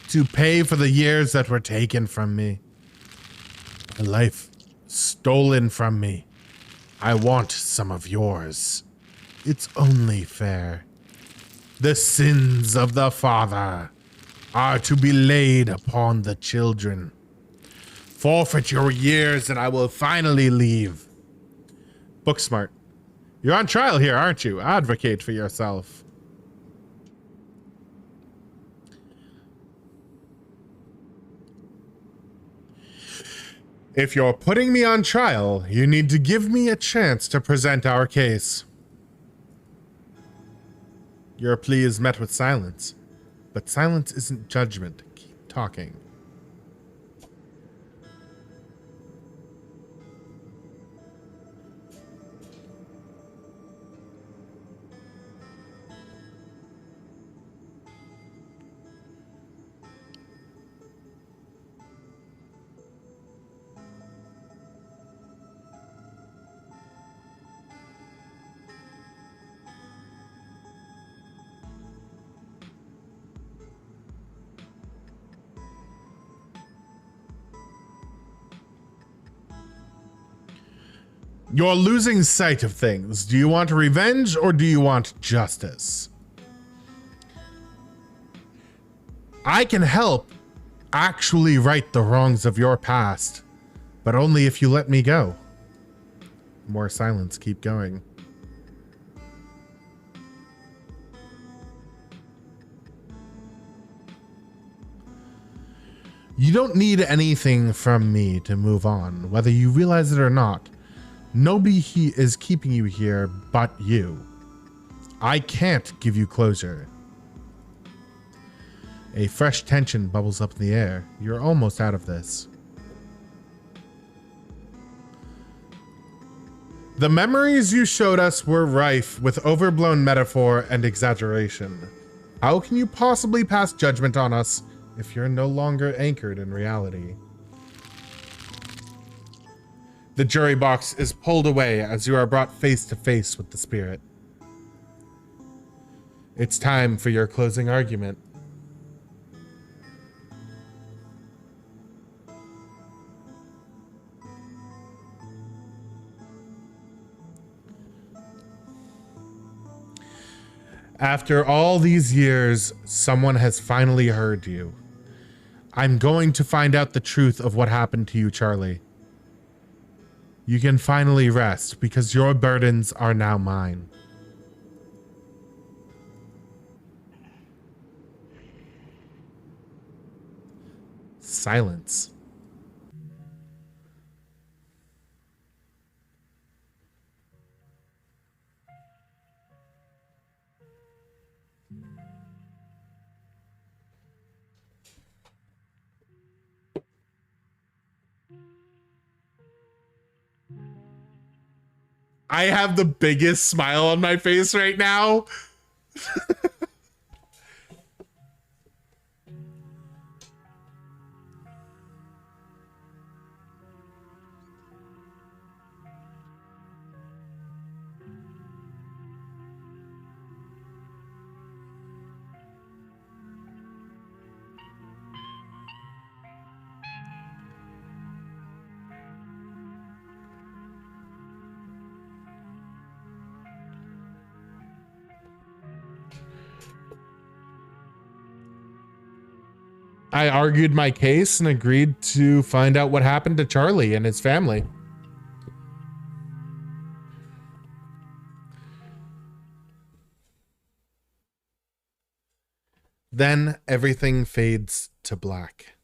A: To pay for the years that were taken from me. A life stolen from me. I want some of yours. It's only fair. The sins of the father are to be laid upon the children. Forfeit your years and I will finally leave. Booksmart. You're on trial here, aren't you? Advocate for yourself. If you're putting me on trial, you need to give me a chance to present our case. Your plea is met with silence, but silence isn't judgment. Keep talking. You're losing sight of things. Do you want revenge or do you want justice? I can help actually right the wrongs of your past, but only if you let me go. More silence. Keep going. You don't need anything from me to move on, whether you realize it or not. Nobody is keeping you here but you. I can't give you closure. A fresh tension bubbles up in the air. You're almost out of this. The memories you showed us were rife with overblown metaphor and exaggeration. How can you possibly pass judgment on us if you're no longer anchored in reality? The jury box is pulled away as you are brought face to face with the spirit. It's time for your closing argument. After all these years, someone has finally heard you. I'm going to find out the truth of what happened to you, Charlie. You can finally rest because your burdens are now mine. Silence. I have the biggest smile on my face right now. I argued my case and agreed to find out what happened to Charlie and his family. Then everything fades to black.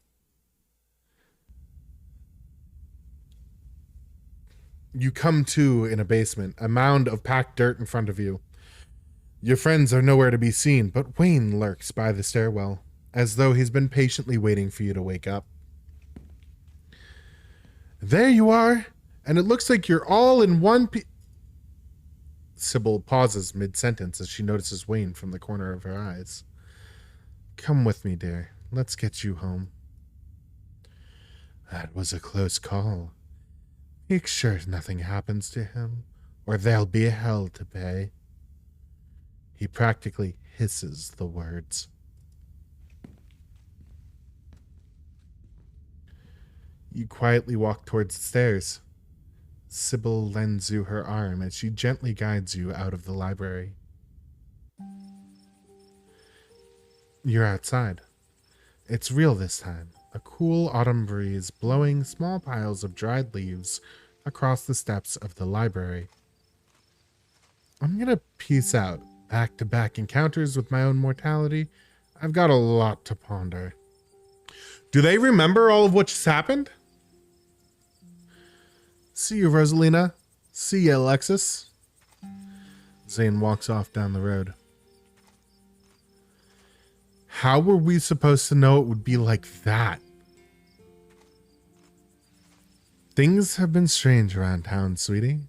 A: You come to in a basement, a mound of packed dirt in front of you. Your friends are nowhere to be seen, but Wayne lurks by the stairwell, as though he's been patiently waiting for you to wake up. There you are, and it looks like you're all in one piece. Sybil pauses mid-sentence as she notices Wayne from the corner of her eyes. Come with me, dear. Let's get you home. That was a close call. Make sure nothing happens to him, or there'll be hell to pay. He practically hisses the words. You quietly walk towards the stairs. Sybil lends you her arm as she gently guides you out of the library. You're outside. It's real this time. A cool autumn breeze blowing small piles of dried leaves across the steps of the library. I'm gonna peace out. Back-to-back encounters with my own mortality. I've got a lot to ponder. Do they remember all of what just happened? See you, Rosalina. See you, Alexis. Zane walks off down the road. How were we supposed to know it would be like that? Things have been strange around town, sweetie.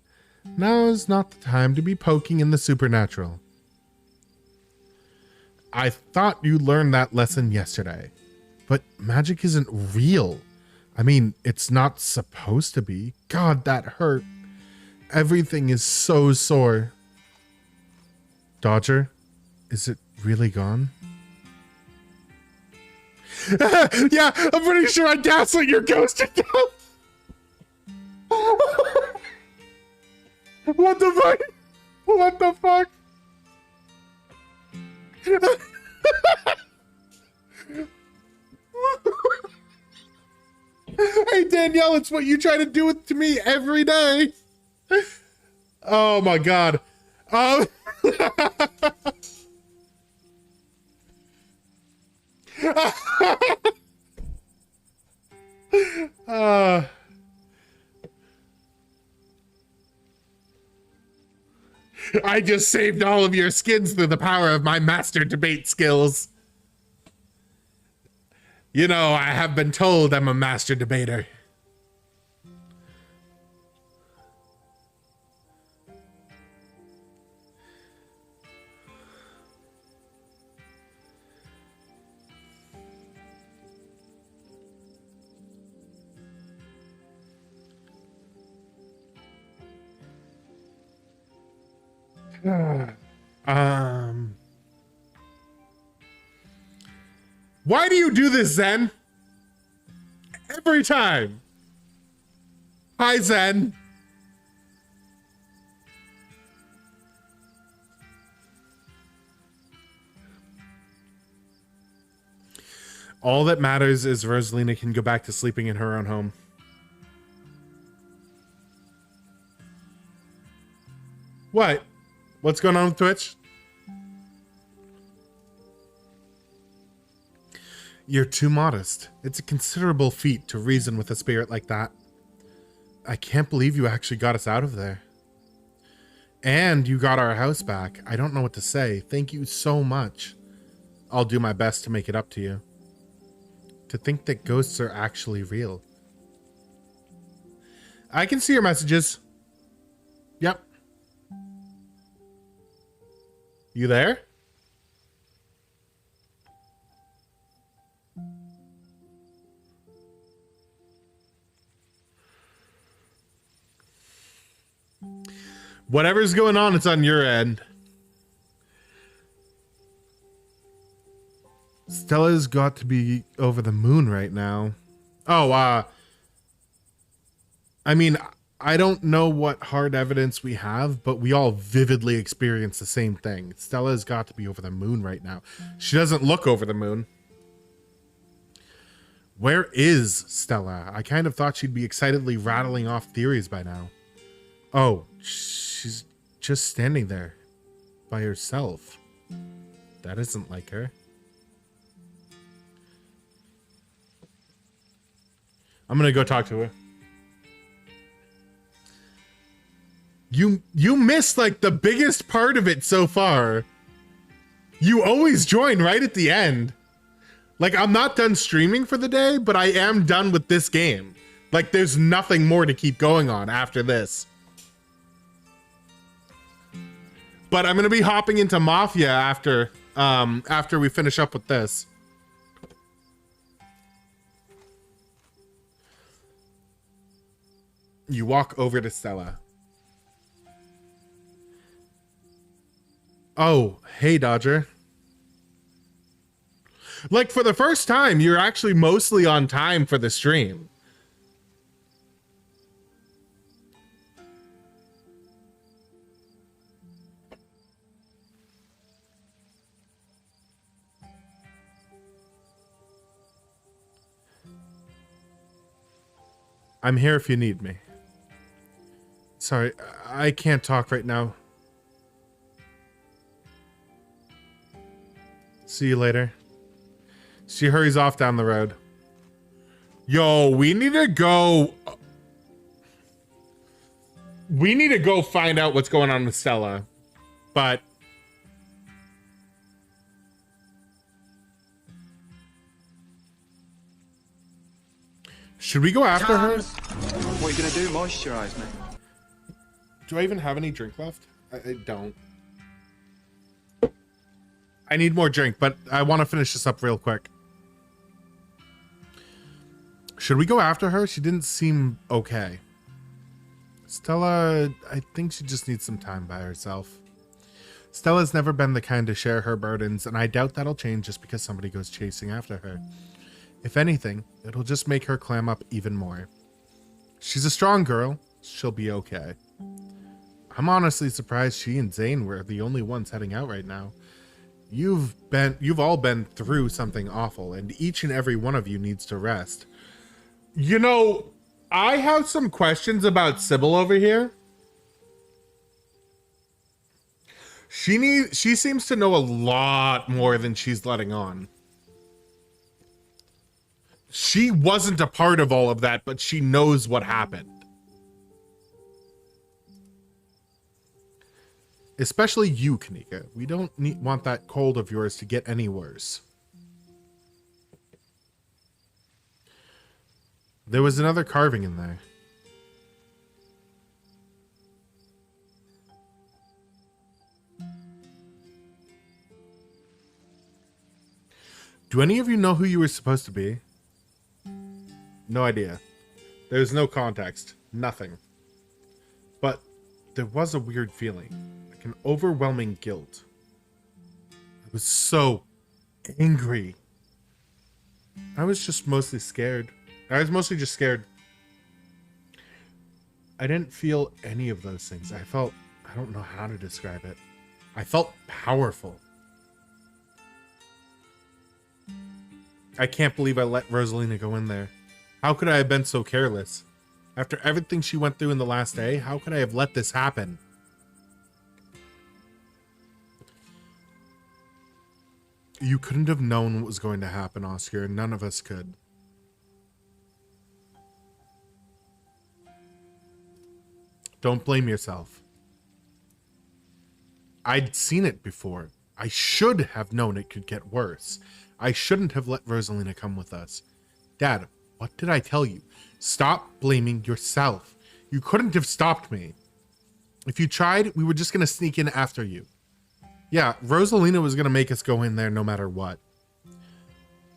A: Now is not the time to be poking in the supernatural. I thought you learned that lesson yesterday. But magic isn't real. I mean, it's not supposed to be. God, that hurt. Everything is so sore. Dodger, is it really gone? Yeah, I'm pretty sure I gaslit your ghost to death. What the fuck? What the fuck? Hey, Danielle, it's what you try to do to me every day. Oh my god. I just saved all of your skins through the power of my master debate skills. You know, I have been told I'm a master debater. Why do you do this, Zen? Every time. Hi, Zen. All that matters is Rosalina can go back to sleeping in her own home. What? What's going on with Twitch? You're too modest. It's a considerable feat to reason with a spirit like that. I can't believe you actually got us out of there. And you got our house back. I don't know what to say. Thank you so much. I'll do my best to make it up to you. To think that ghosts are actually real. I can see your messages. Yep. You there? Whatever's going on, it's on your end. Stella's got to be over the moon right now. Oh, I mean, I don't know what hard evidence we have, but we all vividly experience the same thing. Stella's got to be over the moon right now. She doesn't look over the moon. Where is Stella? I kind of thought she'd be excitedly rattling off theories by now. Oh, she's just standing there by herself. That isn't like her. I'm gonna go talk to her. You missed like the biggest part of it so far. You always join right at the end. Like, I'm not done streaming for the day, but I am done with this game. Like, there's nothing more to keep going on after this. But I'm gonna be hopping into Mafia after we finish up with this. You walk over to Stella. Oh, hey, Dodger. Like, for the first time, you're actually mostly on time for the stream. I'm here if you need me. Sorry, I can't talk right now. See you later. She hurries off down the road. Yo, we need to go... We need to go find out what's going on with Stella. But... should we go after her?
B: What are you gonna do? Moisturize me?
A: Do I even have any drink left? I don't. I need more drink, but I want to finish this up real quick. Should we go after her? She didn't seem okay. Stella, I think she just needs some time by herself. Stella's never been the kind to share her burdens, and I doubt that'll change just because somebody goes chasing after her. If anything, it'll just make her clam up even more. She's a strong girl. She'll be okay. I'm honestly surprised she and Zane were the only ones heading out right now. You've all been through something awful, and each and every one of you needs to rest. You know, I have some questions about Sybil over here. She seems to know a lot more than she's letting on. She wasn't a part of all of that, but she knows what happened. Especially you, Kanika. We don't want that cold of yours to get any worse. There was another carving in there. Do any of you know who you were supposed to be? No idea. There's no context. Nothing. But there was a weird feeling. Like an overwhelming guilt. I was so angry. I was just mostly scared. I was mostly just scared. I didn't feel any of those things. I felt... I don't know how to describe it. I felt powerful. I can't believe I let Rosalina go in there. How could I have been so careless? After everything she went through in the last day, how could I have let this happen? You couldn't have known what was going to happen, Oscar. None of us could. Don't blame yourself. I'd seen it before. I should have known it could get worse. I shouldn't have let Rosalina come with us. Dad, what did I tell you? Stop blaming yourself. You couldn't have stopped me. If you tried, we were just going to sneak in after you. Yeah, Rosalina was going to make us go in there no matter what.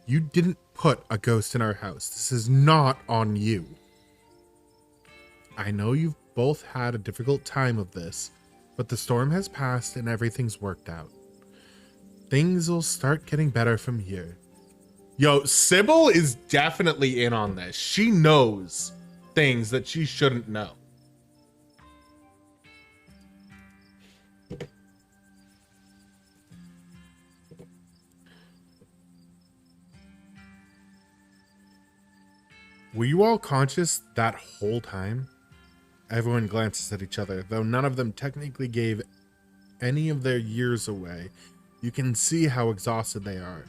A: You didn't put a ghost in our house. This is not on you. I know you've both had a difficult time of this, but the storm has passed and everything's worked out. Things will start getting better from here. Yo, Sybil is definitely in on this. She knows things that she shouldn't know. Were you all conscious that whole time? Everyone glances at each other, though none of them technically gave any of their years away. You can see how exhausted they are,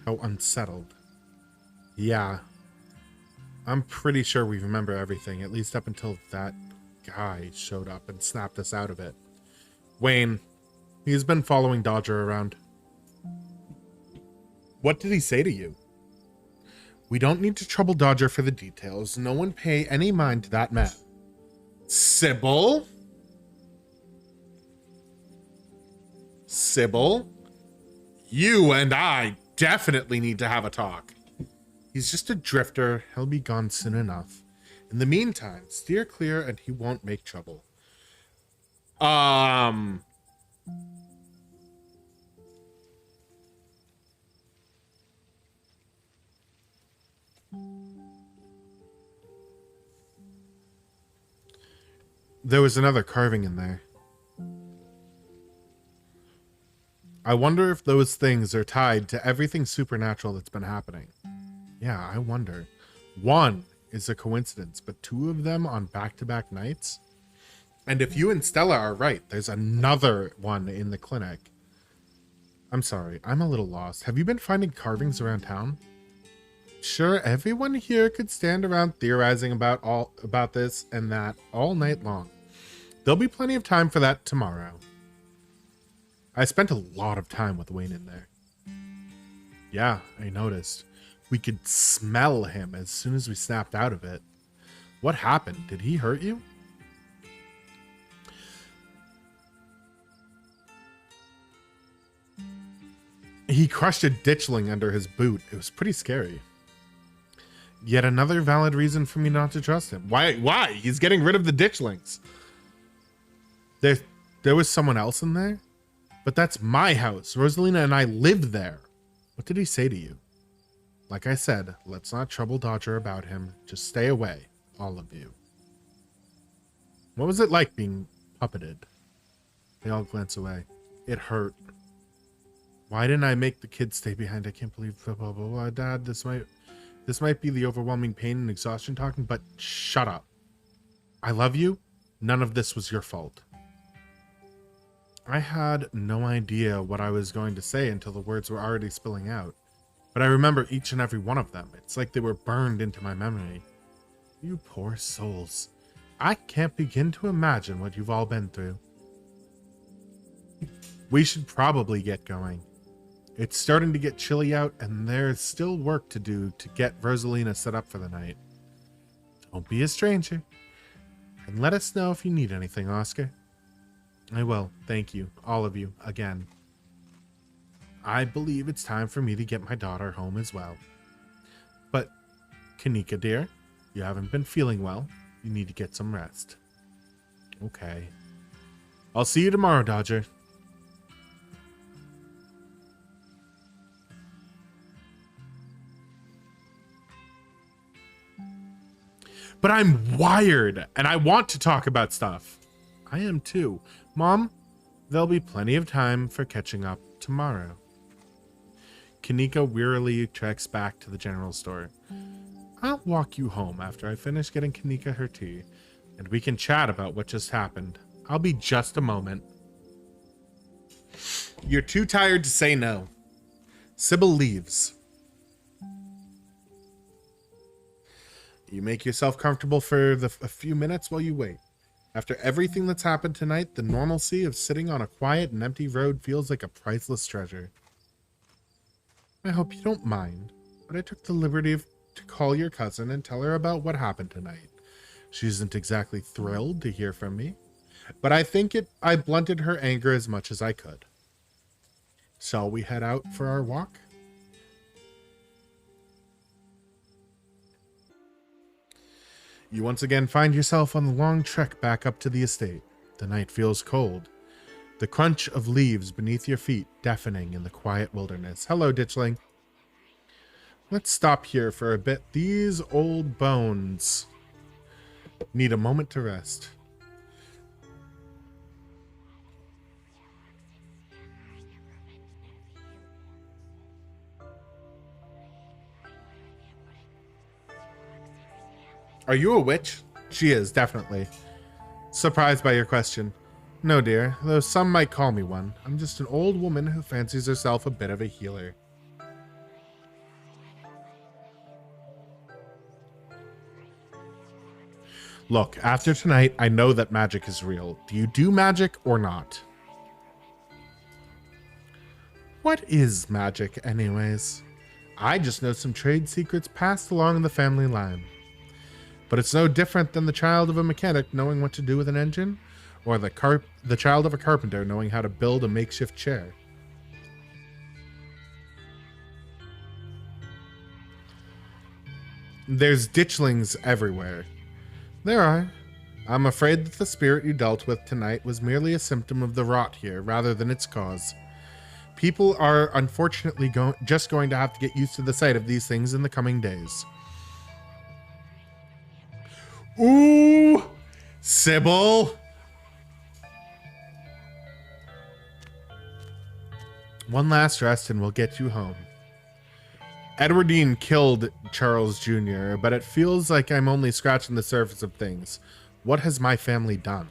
A: how unsettled. Yeah, I'm pretty sure we remember everything, at least up until that guy showed up and snapped us out of it. Wayne, he's been following Dodger around. What did he say to you? We don't need to trouble Dodger for the details. No one pay any mind to that man. Sybil? Sybil, you and I definitely need to have a talk. He's just a drifter. He'll be gone soon enough. In the meantime, steer clear and he won't make trouble. There was another carving in there. I wonder if those things are tied to everything supernatural that's been happening. Yeah, I wonder. One is a coincidence, but two of them on back-to-back nights? And if you and Stella are right, there's another one in the clinic. I'm sorry, I'm a little lost. Have you been finding carvings around town? Sure, everyone here could stand around theorizing about this and that all night long. There'll be plenty of time for that tomorrow. I spent a lot of time with Wayne in there. Yeah, I noticed. We could smell him as soon as we snapped out of it. What happened? Did he hurt you? He crushed a ditchling under his boot. It was pretty scary. Yet another valid reason for me not to trust him. Why? He's getting rid of the ditchlings. There was someone else in there? But that's my house. Rosalina and I live there. What did he say to you? Like I said, let's not trouble Dodger about him. Just stay away, all of you. What was it like being puppeted? They all glance away. It hurt. Why didn't I make the kids stay behind? I can't believe blah, blah, blah, blah. Dad, this might be the overwhelming pain and exhaustion talking, but shut up. I love you. None of this was your fault. I had no idea what I was going to say until the words were already spilling out. But I remember each and every one of them. It's like they were burned into my memory. You poor souls. I can't begin to imagine what you've all been through. We should probably get going. It's starting to get chilly out, and there's still work to do to get Rosalina set up for the night. Don't be a stranger. And let us know if you need anything, Oscar. I will. Thank you, all of you, again. I believe it's time for me to get my daughter home as well. But, Kanika, dear, you haven't been feeling well. You need to get some rest. Okay. I'll see you tomorrow, Dodger. But I'm wired, and I want to talk about stuff. I am too. Mom, there'll be plenty of time for catching up tomorrow. Kanika wearily treks back to the general store. I'll walk you home after I finish getting Kanika her tea, and we can chat about what just happened. I'll be just a moment. You're too tired to say no. Sybil leaves. You make yourself comfortable for a few minutes while you wait. After everything that's happened tonight, the normalcy of sitting on a quiet and empty road feels like a priceless treasure. I hope you don't mind, but I took the liberty to call your cousin and tell her about what happened tonight. She isn't exactly thrilled to hear from me, but I think I blunted her anger as much as I could. Shall we head out for our walk? You once again find yourself on the long trek back up to the estate. The night feels cold. The crunch of leaves beneath your feet deafening in the quiet wilderness. Hello, Ditchling. Let's stop here for a bit. These old bones need a moment to rest. Are you a witch? She is, definitely. Surprised by your question. No, dear, though some might call me one. I'm just an old woman who fancies herself a bit of a healer. Look, after tonight, I know that magic is real. Do you do magic or not? What is magic, anyways? I just know some trade secrets passed along the family line. But it's no different than the child of a mechanic knowing what to do with an engine, or the child of a carpenter knowing how to build a makeshift chair. There's ditchlings everywhere. There are. I'm afraid that the spirit you dealt with tonight was merely a symptom of the rot here, rather than its cause. People are unfortunately just going to have to get used to the sight of these things in the coming days. Ooh! Sybil! One last rest and we'll get you home. Edwardine killed Charles Jr., but it feels like I'm only scratching the surface of things. What has my family done?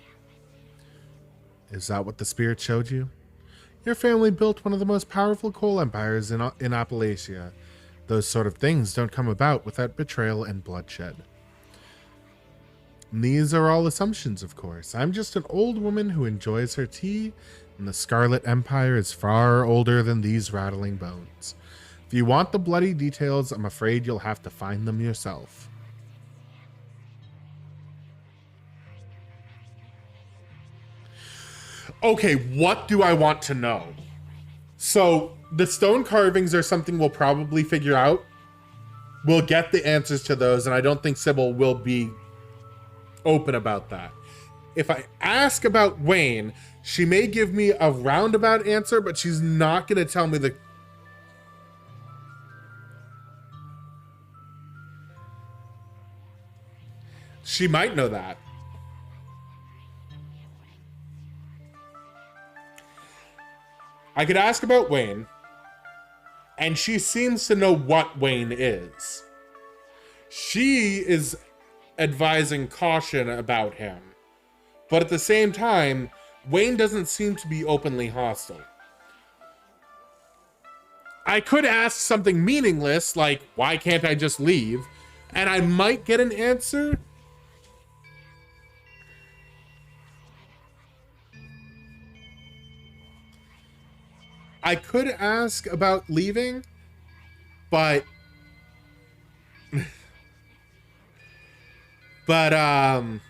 A: Is that what the spirit showed you? Your family built one of the most powerful coal empires in Appalachia. Those sort of things don't come about without betrayal and bloodshed. And these are all assumptions, of course. I'm just an old woman who enjoys her tea, and the Scarlet Empire is far older than these rattling bones. If you want the bloody details, I'm afraid you'll have to find them yourself. Okay, what do I want to know? So, the stone carvings are something we'll probably figure out. We'll get the answers to those, and I don't think Sybil will be open about that. If I ask about Wayne, she may give me a roundabout answer, but she's not going to tell me the... She might know that. I could ask about Wayne, and she seems to know what Wayne is. She is advising caution about him, but at the same time, Wayne doesn't seem to be openly hostile. I could ask something meaningless, like, why can't I just leave? And I might get an answer. I could ask about leaving, but I'm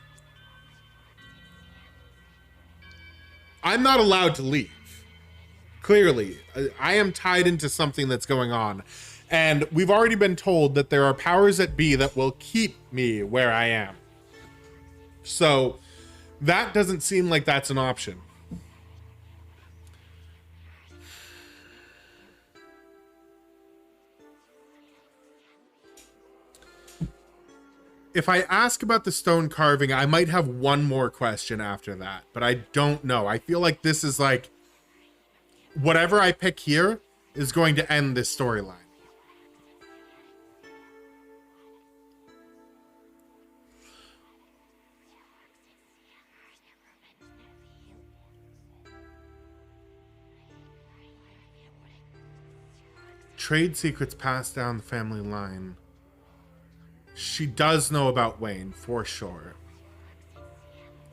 A: not allowed to leave. Clearly, I am tied into something that's going on, and we've already been told that there are powers that be that will keep me where I am. So that doesn't seem like that's an option. If I ask about the stone carving, I might have one more question after that, but I don't know. I feel like this is like, whatever I pick here is going to end this storyline. Trade secrets passed down the family line. She does know about Wayne, for sure.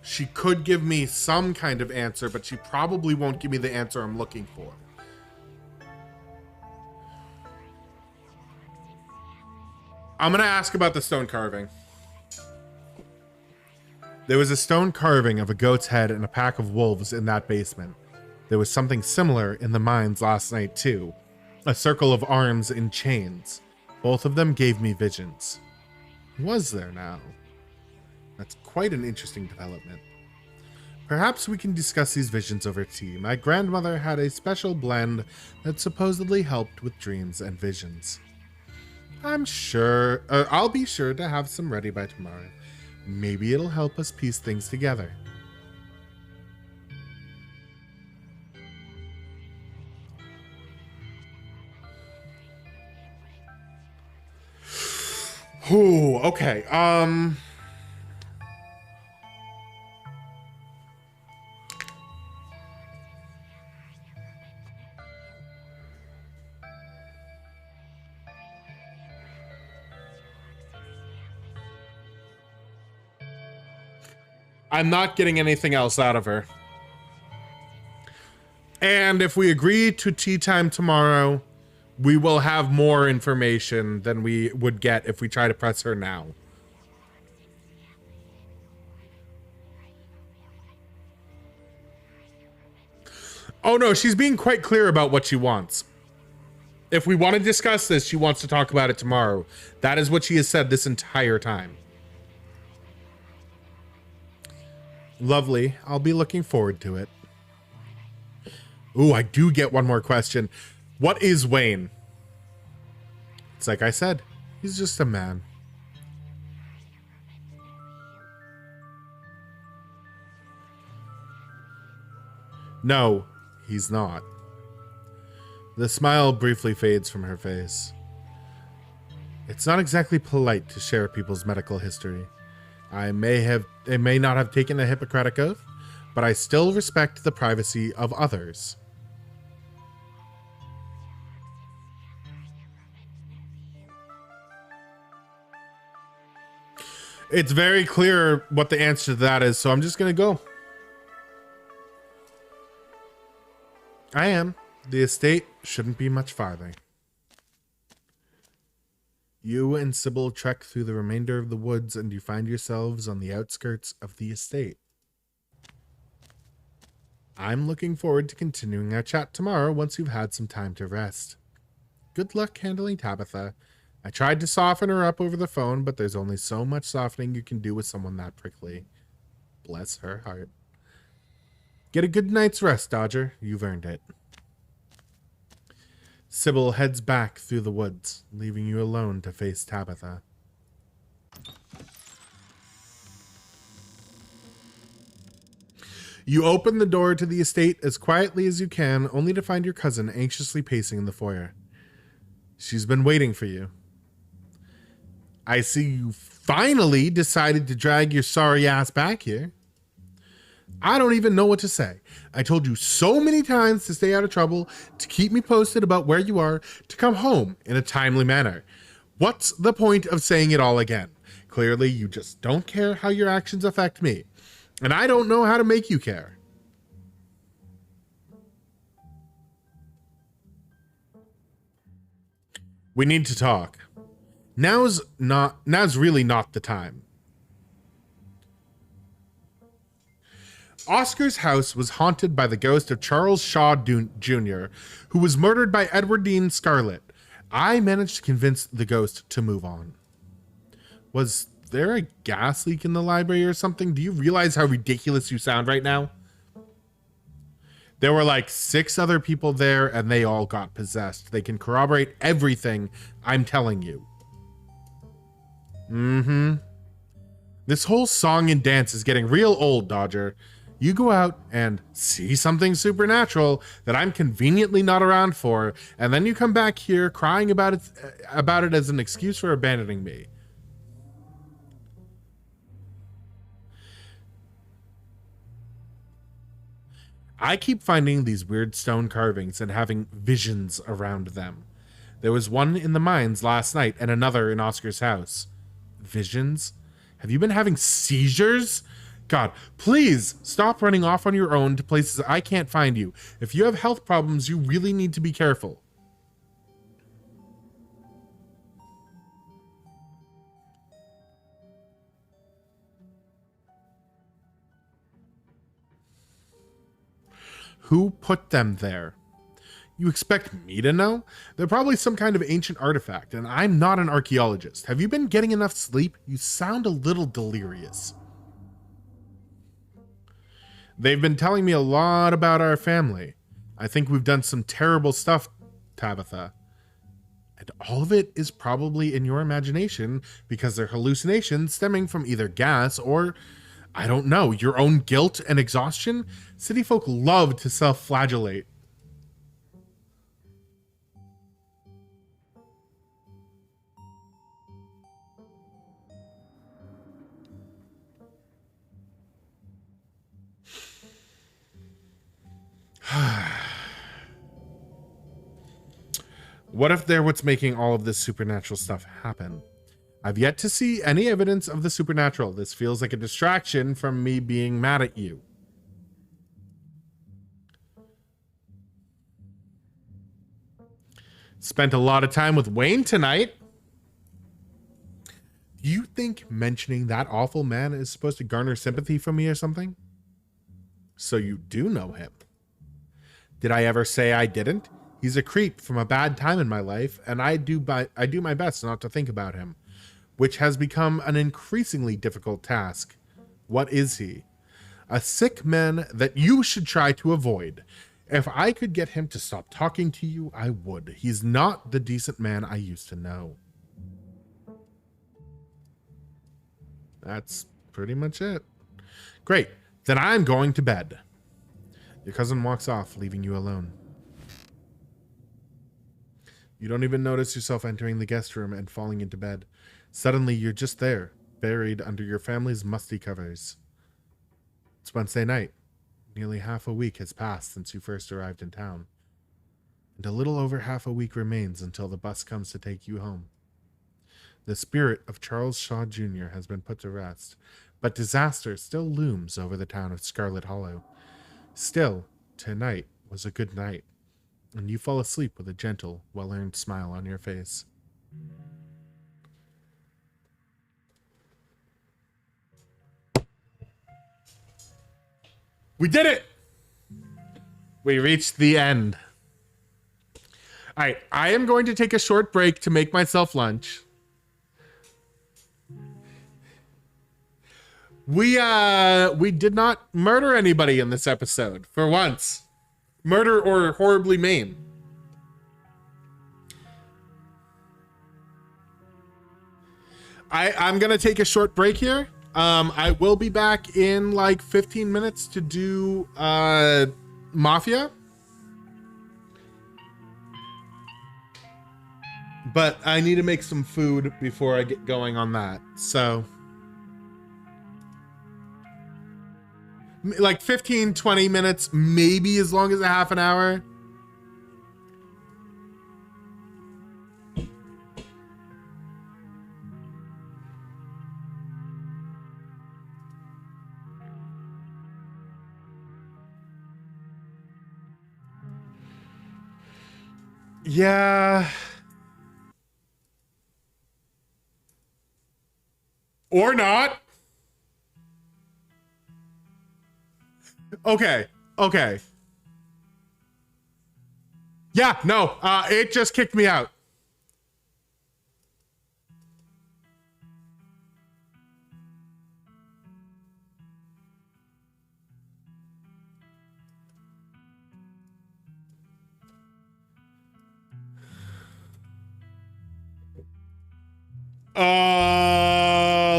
A: She could give me some kind of answer, but she probably won't give me the answer I'm looking for. I'm going to ask about the stone carving. There was a stone carving of a goat's head and a pack of wolves in that basement. There was something similar in the mines last night, too. A circle of arms in chains. Both of them gave me visions. Was there now? That's quite an interesting development. Perhaps we can discuss these visions over tea. My grandmother had a special blend that supposedly helped with dreams and visions. I'll be sure to have some ready by tomorrow. Maybe it'll help us piece things together. Ooh, okay. I'm not getting anything else out of her. And if we agree to tea time tomorrow, we will have more information than we would get if we try to press her now. Oh no, she's being quite clear about what she wants. If we want to discuss this, she wants to talk about it tomorrow. That is what she has said this entire time. Lovely. I'll be looking forward to it. Ooh, I do get one more question. What is Wayne? It's like I said, he's just a man. No, he's not. The smile briefly fades from her face. It's not exactly polite to share people's medical history. I may not have taken a Hippocratic oath, but I still respect the privacy of others. It's very clear what the answer to that is, so I'm just going to go. I am. The estate shouldn't be much farther. You and Sybil trek through the remainder of the woods and you find yourselves on the outskirts of the estate. I'm looking forward to continuing our chat tomorrow once you've had some time to rest. Good luck handling Tabitha. I tried to soften her up over the phone, but there's only so much softening you can do with someone that prickly. Bless her heart. Get a good night's rest, Dodger. You've earned it. Sybil heads back through the woods, leaving you alone to face Tabitha. You open the door to the estate as quietly as you can, only to find your cousin anxiously pacing in the foyer. She's been waiting for you. I see you finally decided to drag your sorry ass back here. I don't even know what to say. I told you so many times to stay out of trouble, to keep me posted about where you are, to come home in a timely manner. What's the point of saying it all again? Clearly, you just don't care how your actions affect me. And I don't know how to make you care. We need to talk. Now's really not the time. Oscar's house was haunted by the ghost of Charles Shaw Jr., who was murdered by Edward Dean Scarlet. I managed to convince the ghost to move on. Was there a gas leak in the library or something? Do you realize how ridiculous you sound right now? There were like 6 other people there and they all got possessed. They can corroborate everything I'm telling you. This whole song and dance is getting real old, Dodger. You go out and see something supernatural that I'm conveniently not around for, and then you come back here crying about it as an excuse for abandoning me. I keep finding these weird stone carvings and having visions around them. There was one in the mines last night and another in Oscar's house. Visions? Have you been having seizures? God, please stop running off on your own to places I can't find you. If you have health problems, you really need to be careful. Who put them there? You expect me to know? They're probably some kind of ancient artifact, and I'm not an archaeologist. Have you been getting enough sleep? You sound a little delirious. They've been telling me a lot about our family. I think we've done some terrible stuff, Tabitha. And all of it is probably in your imagination because they're hallucinations stemming from either gas or, I don't know, your own guilt and exhaustion. City folk love to self-flagellate. What if they're what's making all of this supernatural stuff happen? I've yet to see any evidence of the supernatural. This feels like a distraction from me being mad at you. Spent a lot of time with Wayne tonight. Do you think mentioning that awful man is supposed to garner sympathy from me or something? So you do know him. Did I ever say I didn't? He's a creep from a bad time in my life, and I do my best not to think about him, which has become an increasingly difficult task. What is he? A sick man that you should try to avoid. If I could get him to stop talking to you, I would. He's not the decent man I used to know. That's pretty much it. Great. Then I'm going to bed. Your cousin walks off, leaving you alone. You don't even notice yourself entering the guest room and falling into bed. Suddenly, you're just there, buried under your family's musty covers. It's Wednesday night. Nearly half a week has passed since you first arrived in town. And a little over half a week remains until the bus comes to take you home. The spirit of Charles Shaw Jr. has been put to rest, but disaster still looms over the town of Scarlet Hollow. Still, tonight was a good night, and you fall asleep with a gentle, well-earned smile on your face. We did it! We reached the end. All right, I am going to take a short break to make myself lunch. We did not murder anybody in this episode for once. Murder or horribly maim. I'm gonna take a short break here. I will be back in like 15 minutes to do Mafia. But I need to make some food before I get going on that. So like 15, 20 minutes, maybe as long as a half an hour. Yeah. Or not. Okay. Okay. Yeah, no. It just kicked me out.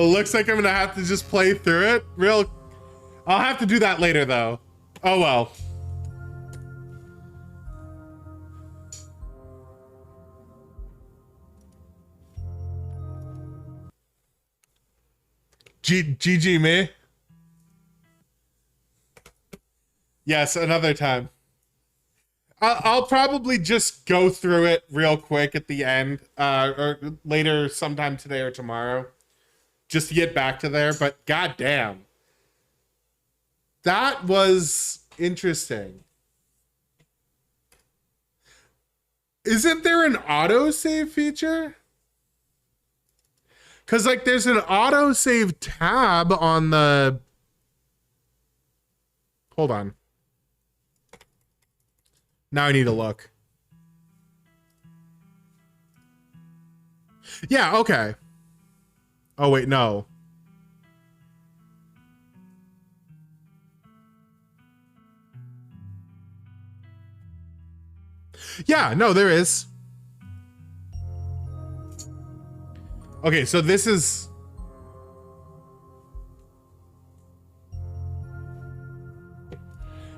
A: Looks like I'm gonna have to just play through it. I'll have to do that later though. Oh well. GG me. Yes, another time. I'll probably just go through it real quick at the end, or later sometime today or tomorrow, just to get back to there. But goddamn, that was interesting. Isn't there an autosave feature? Because like there's an autosave tab on the... Hold on. Now I need to look. Yeah, okay. Oh, wait, no. Yeah, no, there is. Okay, so this is...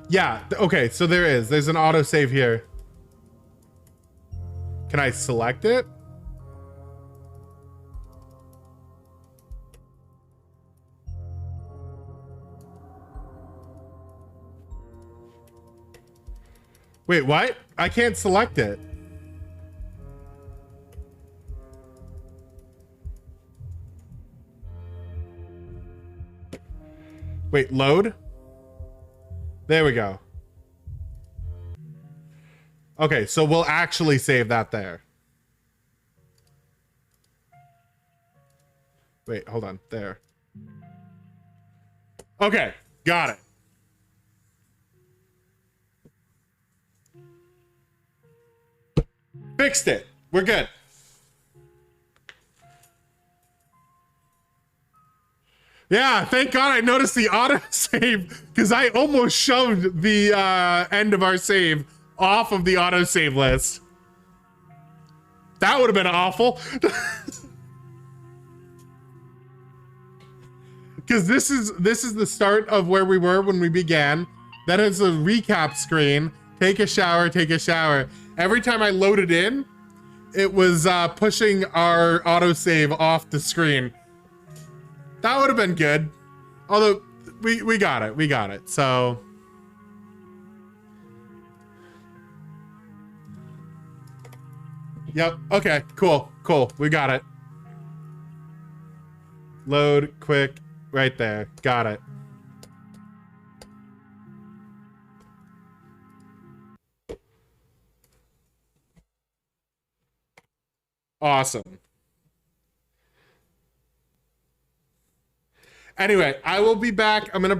A: Yeah, okay, so there is. There's an autosave here. Can I select it? Wait, what? I can't select it. Wait, load? There we go. Okay, so we'll actually save that there. Wait, hold on. There. Okay, got it. Fixed it. We're good. Yeah, thank God I noticed the autosave because I almost shoved the end of our save off of the autosave list. That would have been awful. Because this is the start of where we were when we began. Then it's a recap screen. Take a shower, take a shower. Every time I loaded in, it was pushing our autosave off the screen. That would have been good. Although we got it. We got it. So yep. Okay, cool. Cool. We got it. Load quick. Right there. Got it. Awesome. Anyway, I will be back. I'm gonna